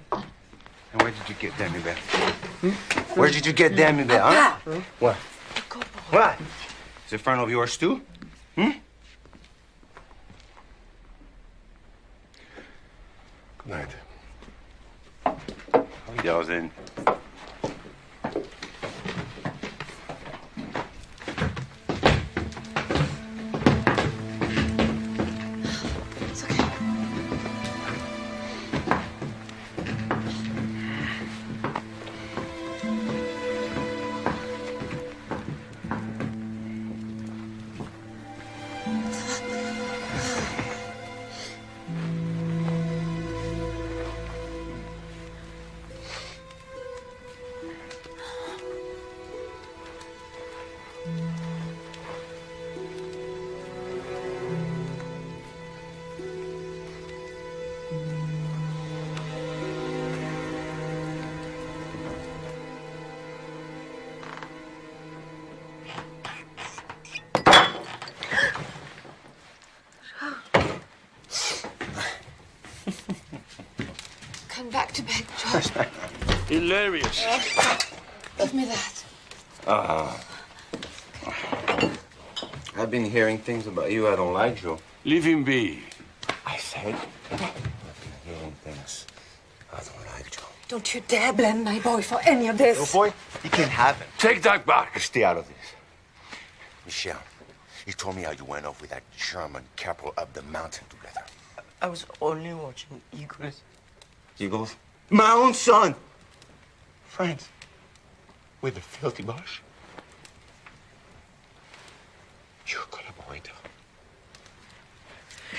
where did you get them, Hubert? Where did you get them, Hubert, huh? What? What? Is it a friend of yours, too? Good night. Wie dat then? Come back to bed, George. Hilarious. Give me that. I've been hearing things about you I don't like, Joe. Leave him be. I said, I've been hearing things I don't like, Joe. Don't you dare blame my boy for any of this. Your boy, he can't have it. Take that back. Stay out of this. Michelle, you told me how you went off with that German couple up the mountain together. I was only watching eagles. Eagles? My own son! Friends with the filthy boss. You're a collaborator.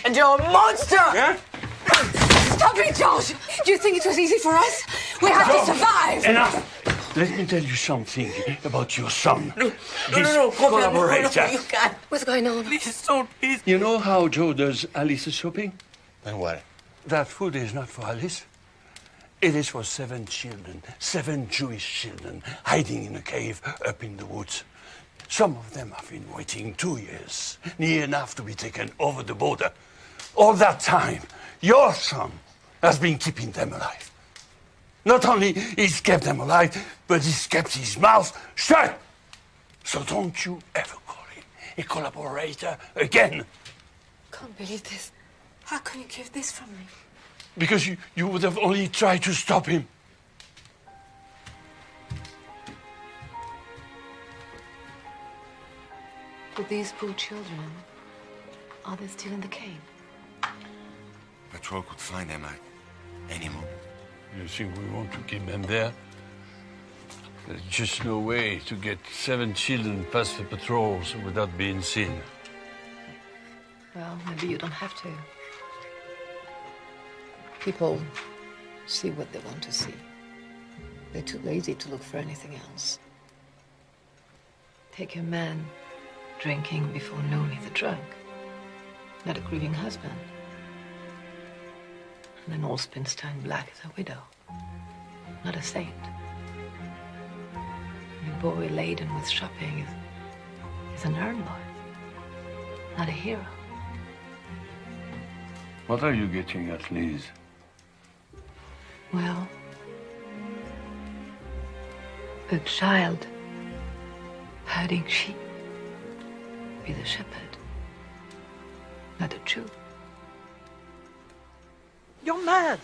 And you're a monster! Yeah? Stop it, George! Do you think it was easy for us? We had to survive! Enough! Let me tell you something about your son. No, Collaborator. you can't. What's going on? Please don't, please. You know how Joe does Alice's shopping? And what? That food is not for Alice. It is for 7 children, 7 Jewish children, hiding in a cave up in the woods. Some of them have been waiting 2 years, near enough to be taken over the border. All that time, your son has been keeping them alive. Not only he's kept them alive, but he's kept his mouth shut. So don't you ever call him a collaborator again. Can't believe this. How can you keep this from me? Because you would have only tried to stop him. But these poor children, are they still in the cave? Patrol could find them at any moment. You think we want to keep them there? There's just no way to get 7 children past the patrols without being seen. Well, maybe you don't have to. People see what they want to see. They're too lazy to look for anything else. Take a man drinking before noon he's a drunk, not a grieving husband. And then all spends time black as a widow. not a saint. A boy laden with shopping is an errand boy, not a hero. What are you getting at, Liz? Well, a child herding sheep is a shepherd, not a Jew. You're mad.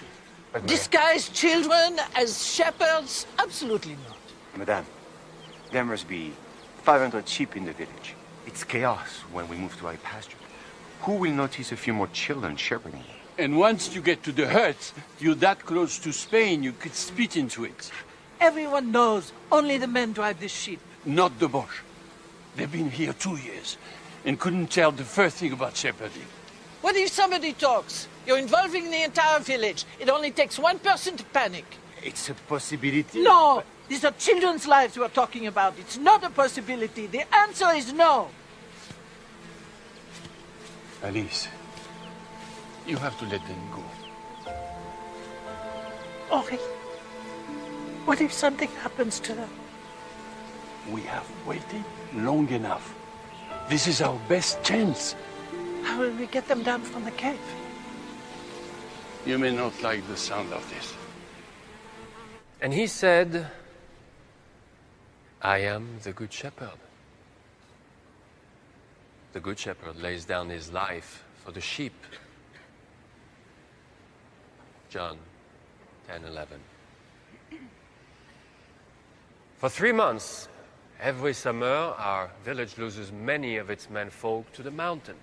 But Disguise children as shepherds? Absolutely not. Madame, there must be 500 sheep in the village. It's chaos when we move to high pasture. Who will notice a few more children shepherding? And once you get to the hut, you're that close to Spain, you could spit into it. Everyone knows only the men drive the sheep. Not the Bosch. They've been here 2 years and couldn't tell the first thing about shepherding. What if somebody talks? You're involving the entire village. It only takes one person to panic. It's a possibility. No! These are children's lives we're talking about. It's not a possibility. The answer is no. Alice, you have to let them go. Henri, what if something happens to them? We have waited long enough. This is our best chance. How will we get them down from the cave? You may not like the sound of this. And he said, I am the Good Shepherd. The Good Shepherd lays down his life for the sheep. John 10:11. For 3 months, every summer, our village loses many of its menfolk to the mountain.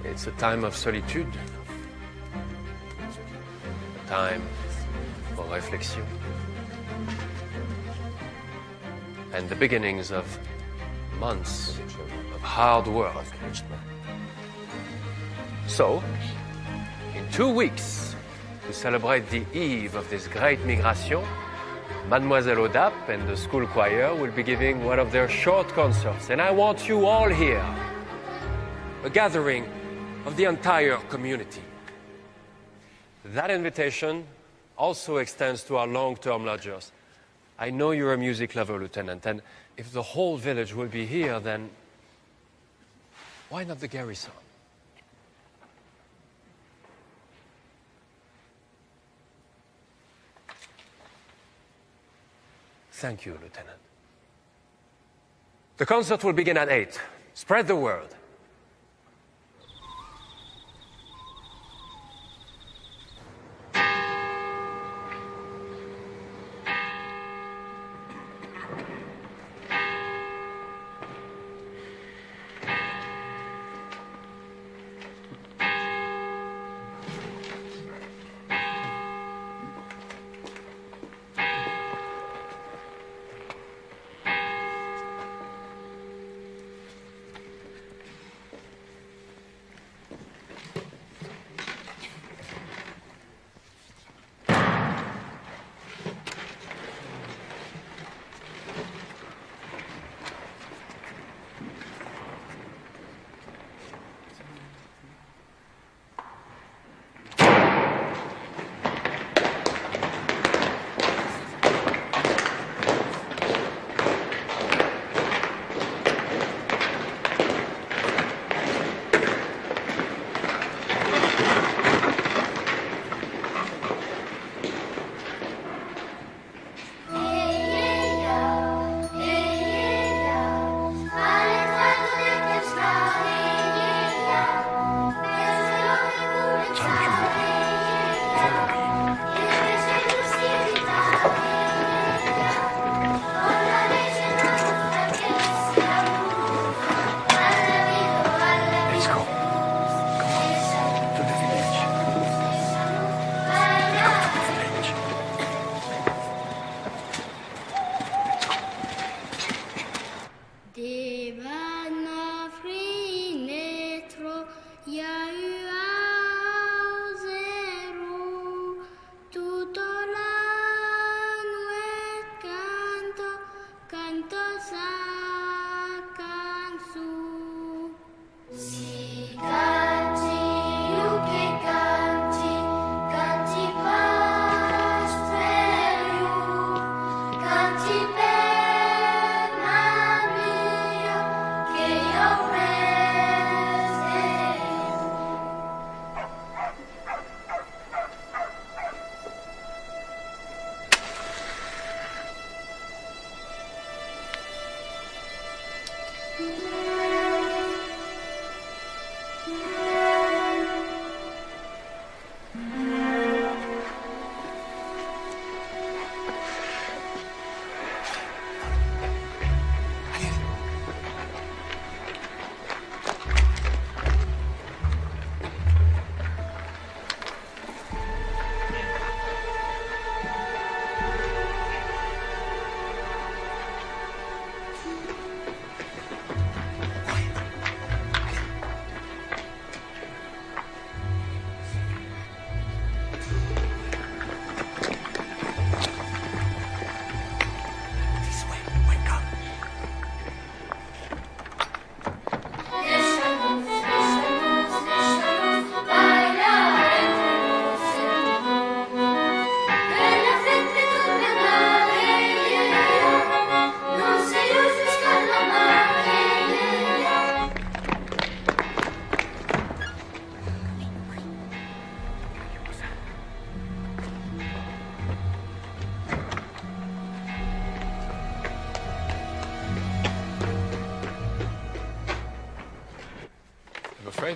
It's a time of solitude, a time for réflexion, and the beginnings of months of hard work. So, in 2 weeks, to celebrate the eve of this great migration, Mademoiselle Odap and the school choir will be giving one of their short concerts, and I want you all here, a gathering of the entire community. That invitation also extends to our long-term lodgers. I know you're a music lover, Lieutenant, and if the whole village will be here, then why not the garrison? Thank you, Lieutenant. The concert will begin at 8. Spread the word.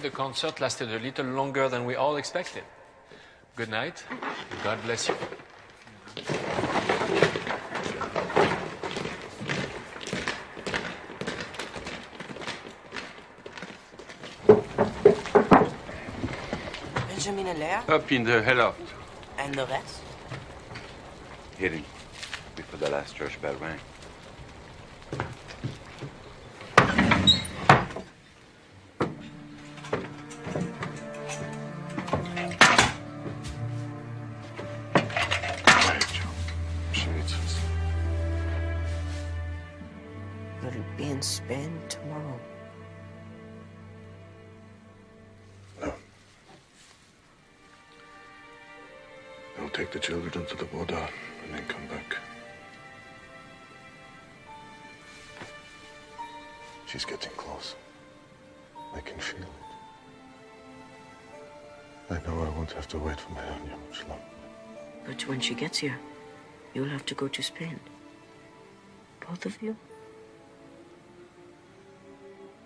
The concert lasted a little longer than we all expected. Good night. God bless you. Benjamin and Leah? Up in the hayloft. And the rest? Hidden before the last church bell rang. Spain tomorrow. No. I'll take the children to the border and then come back. She's getting close. I can feel it. I know I won't have to wait for my Anya much longer. But when she gets here, you'll have to go to Spain. Both of you?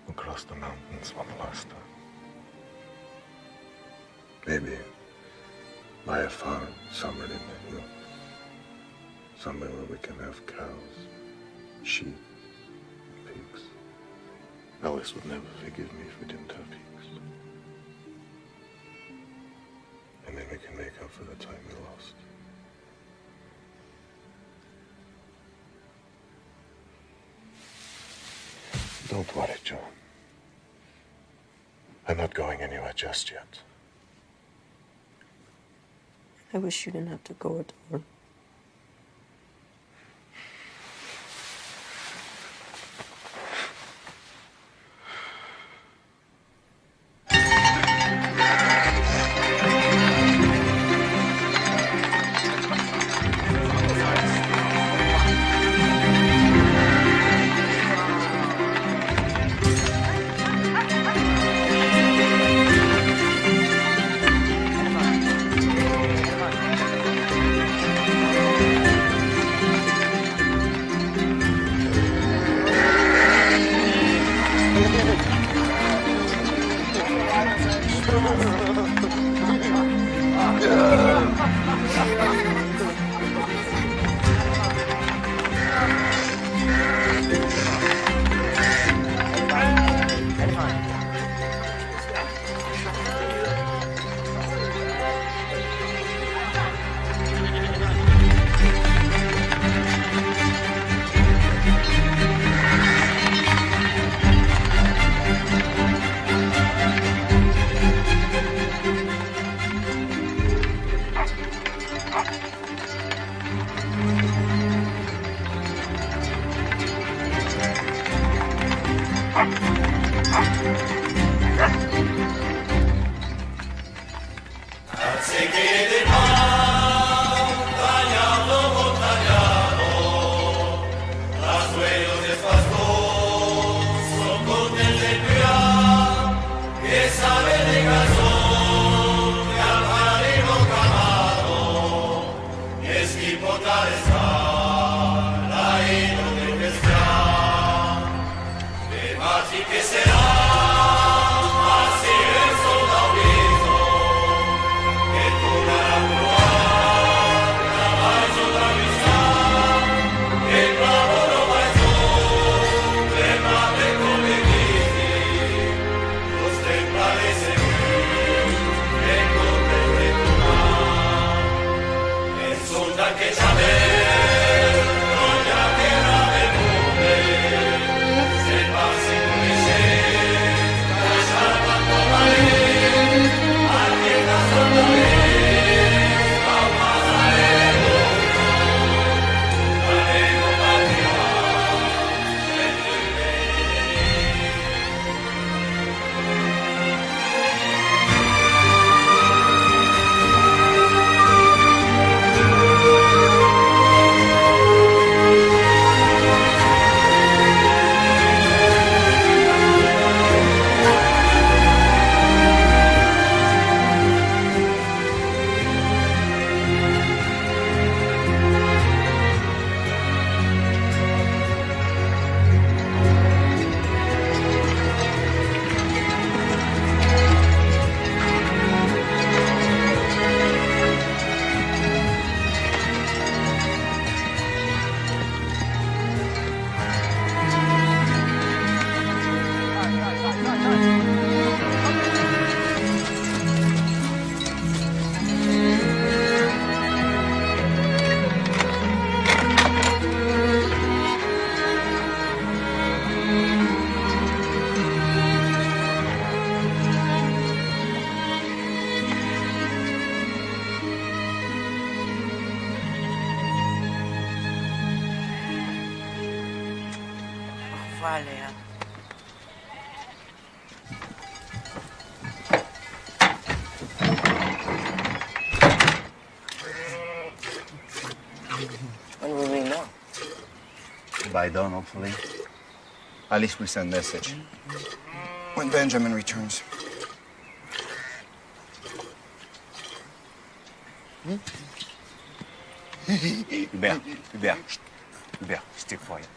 Across the mountains one last time. Maybe buy a farm somewhere in the hills. Somewhere where we can have cows, sheep, pigs. Alice would never forgive me if we didn't have pigs. And then we can make up for the time we lost. Don't worry, Joe. I'm not going anywhere just yet. I wish you didn't have to go at all. revoir, Léa. When will we know? By dawn, hopefully. At least we send message. When Benjamin returns. Hubert, Hubert, stay quiet.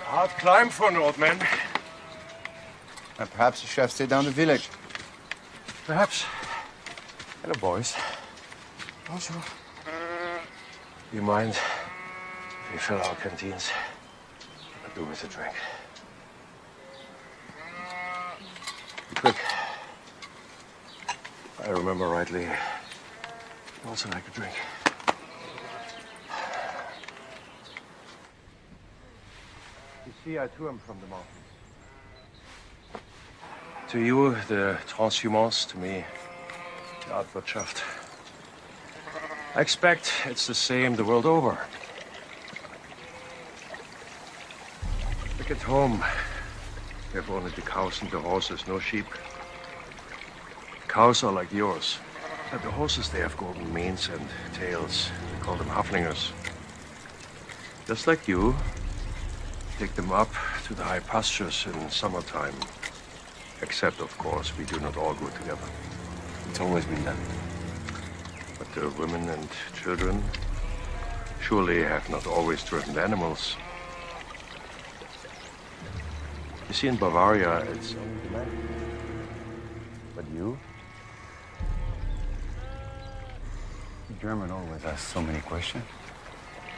Hard climb for an old man. And perhaps the chef stay down the village. Perhaps. Hello, boys. Bonjour. Do you mind if we fill our canteens? I'll do with a drink. Be quick. If I remember rightly, you also like a drink. You see, I too am from the mountains. To you, the transhumance, to me, the Altwirtschaft. I expect it's the same the world over. Look at home. We have only the cows and the horses, no sheep. Cows are like yours. But the horses, they have golden manes and tails. We call them Haflingers. Just like you, take them up to the high pastures in summertime. Except, of course, we do not all go together. It's always been done. But the women and children surely have not always driven the animals. You see, in Bavaria, it's only the men. But you? The German always asks so many questions.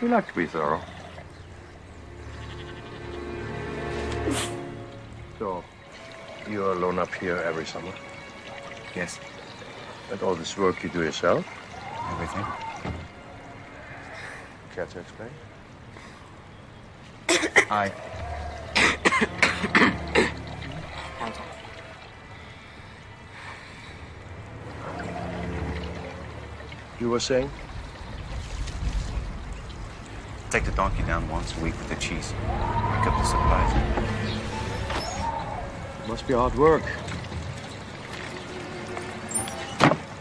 We like to be thorough. So, you're alone up here every summer? Yes. And all this work you do yourself? Everything. Care to explain? Aye. You were saying? Take the donkey down once a week with the cheese. Pick up the supplies. It must be hard work.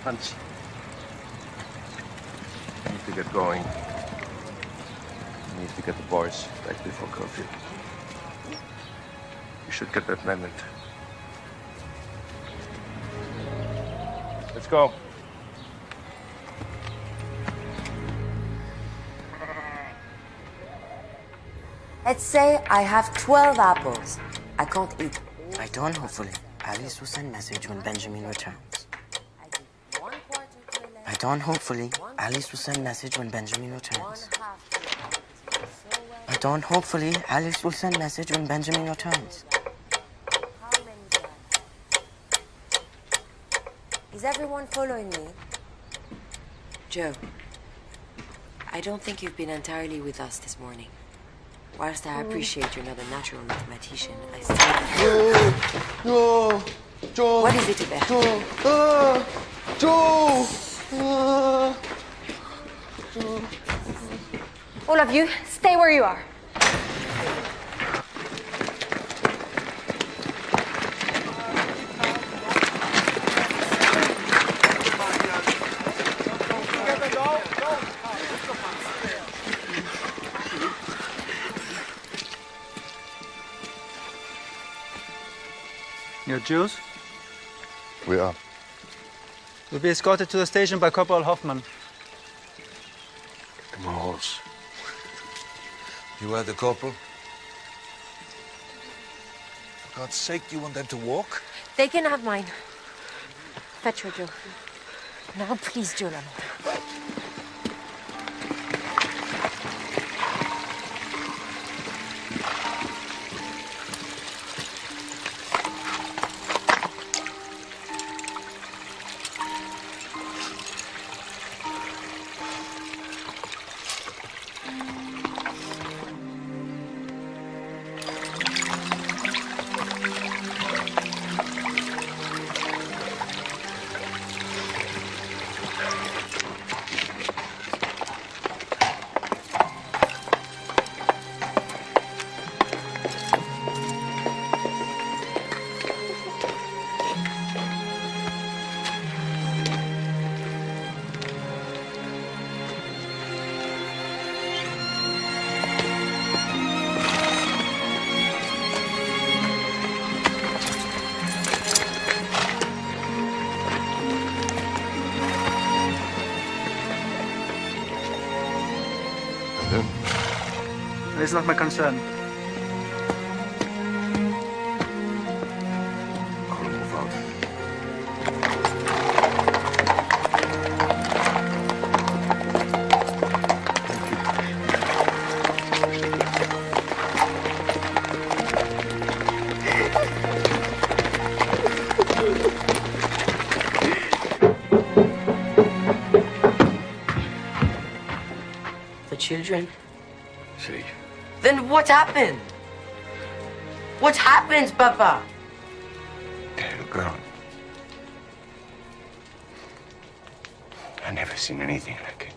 Hans. I need to get going. I need to get the boys back before curfew. You should get that mended. Let's go. Let's say I have 12 apples. I can't eat. By dawn, hopefully, Alice will send message when Benjamin returns. By dawn, hopefully, Alice will send message when Benjamin returns. By dawn, hopefully, Alice will send message when Benjamin returns. Is everyone following me? Joe, I don't think you've been entirely with us this morning. Whilst I appreciate you're not a natural mathematician, I still... No! Joe! What is it, Hubert? Joe! Joe! All of you, stay where you are. You're Jews? We are. We'll be escorted to the station by Corporal Hoffman. Get them a horse. You are the corporal? For God's sake, do you want them to walk? They can have mine. Fetch her, Joe. Now, please, Joe Lamont. then? It's not my concern. I'll move out. The children? Safe. Then what happened? What happened, Papa? The little girl. I never seen anything like it.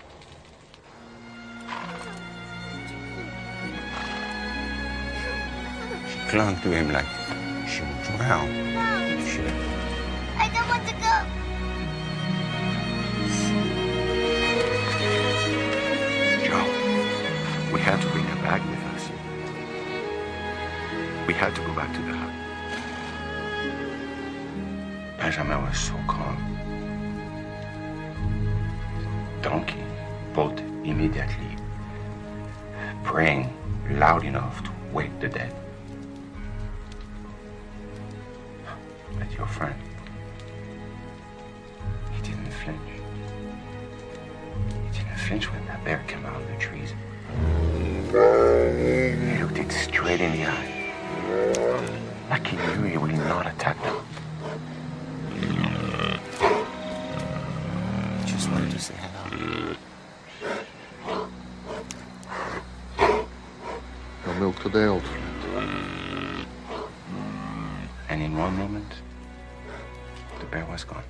She clung to him like she would drown. I don't want to go. Joe, we had to bring her back with us. We had to go back to the hut. Benjamin was so calm. Donkey bolted immediately, praying loud enough to wake the dead. But your friend, he didn't flinch. He didn't flinch when that bear came out of the trees. He looked it straight in the eye, like he knew he would not attack them. Just wanted to say hello. No milk today, old friend. And in one moment, the bear was gone.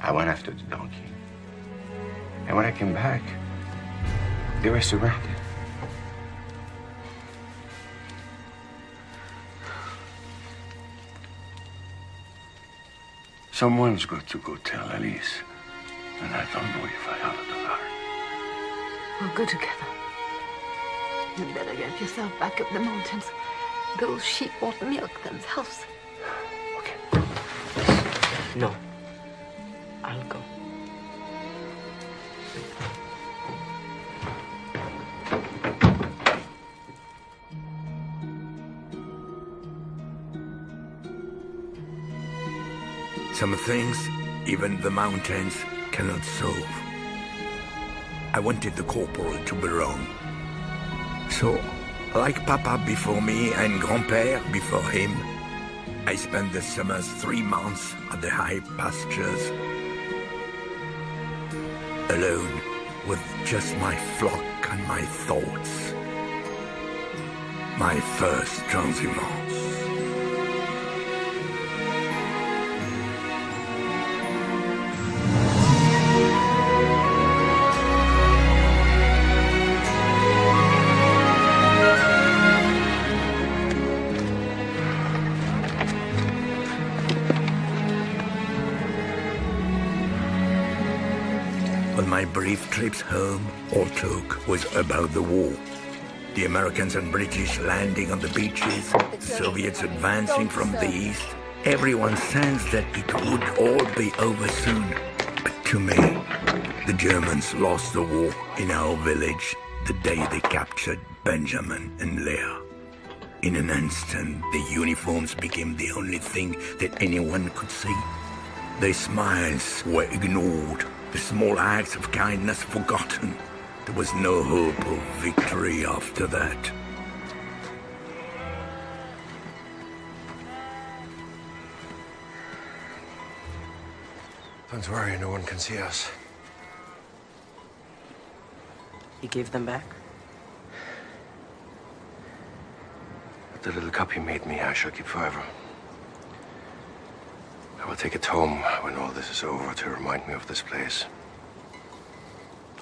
I went after the donkey. And when I came back, they were surrounded. Someone's got to go tell Elise. And I don't know if I ought to tell her. We'll go together. You'd better get yourself back up the mountains. Those sheep won't milk themselves. No. I'll go. Some things, even the mountains cannot solve. I wanted the corporal to be wrong. So, like Papa before me and Grand-Père before him, I spent the summers 3 months at the high pastures, alone with just my flock and my thoughts. My first transhumance. On my brief trips home, all talk was about the war. The Americans and British landing on the beaches, Soviets advancing from the east. Everyone sensed that it would all be over soon. But to me, the Germans lost the war in our village the day they captured Benjamin and Leah. In an instant, the uniforms became the only thing that anyone could see. Their smiles were ignored, the small acts of kindness forgotten. There was no hope of victory after that. Don't worry, no one can see us. You gave them back? But the little cup he made me, I shall keep forever. I will take it home when all this is over to remind me of this place.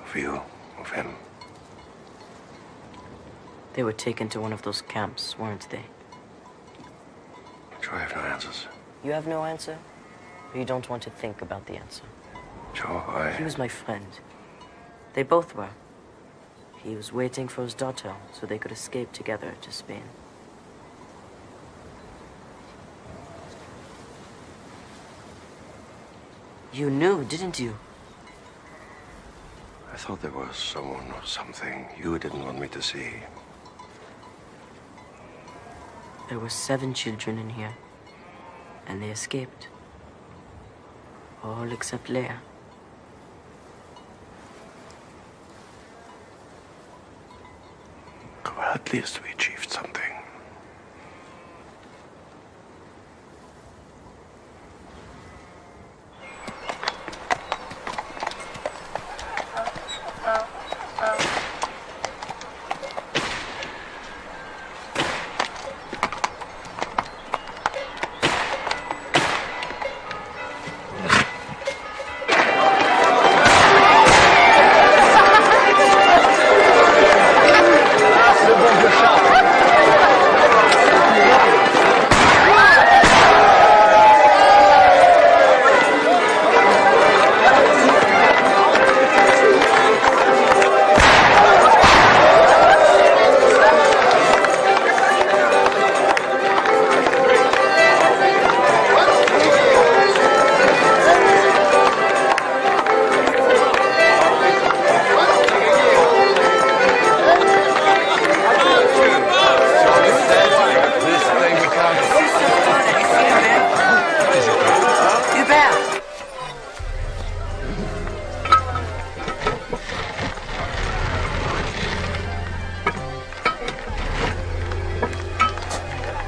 Of you, of him. They were taken to one of those camps, weren't they? Joe, I have no answers. You have no answer? Or you don't want to think about the answer? Joe, He was my friend. They both were. He was waiting for his daughter so they could escape together to Spain. You knew, didn't you? I thought there was someone or something you didn't want me to see. There were 7 children in here, and they escaped. All except Leia. Well, at least we achieved something.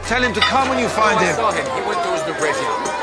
Tell him to come when you find him. I saw him. He went towards the graveyard.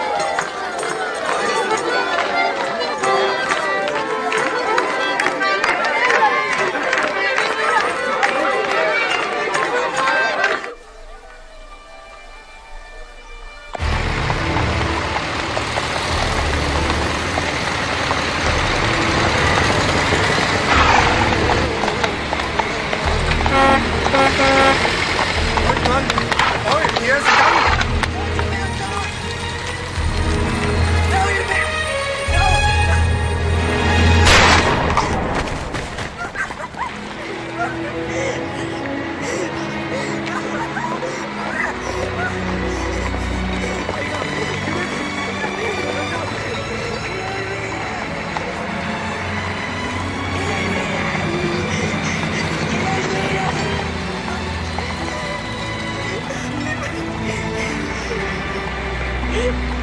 Yeah.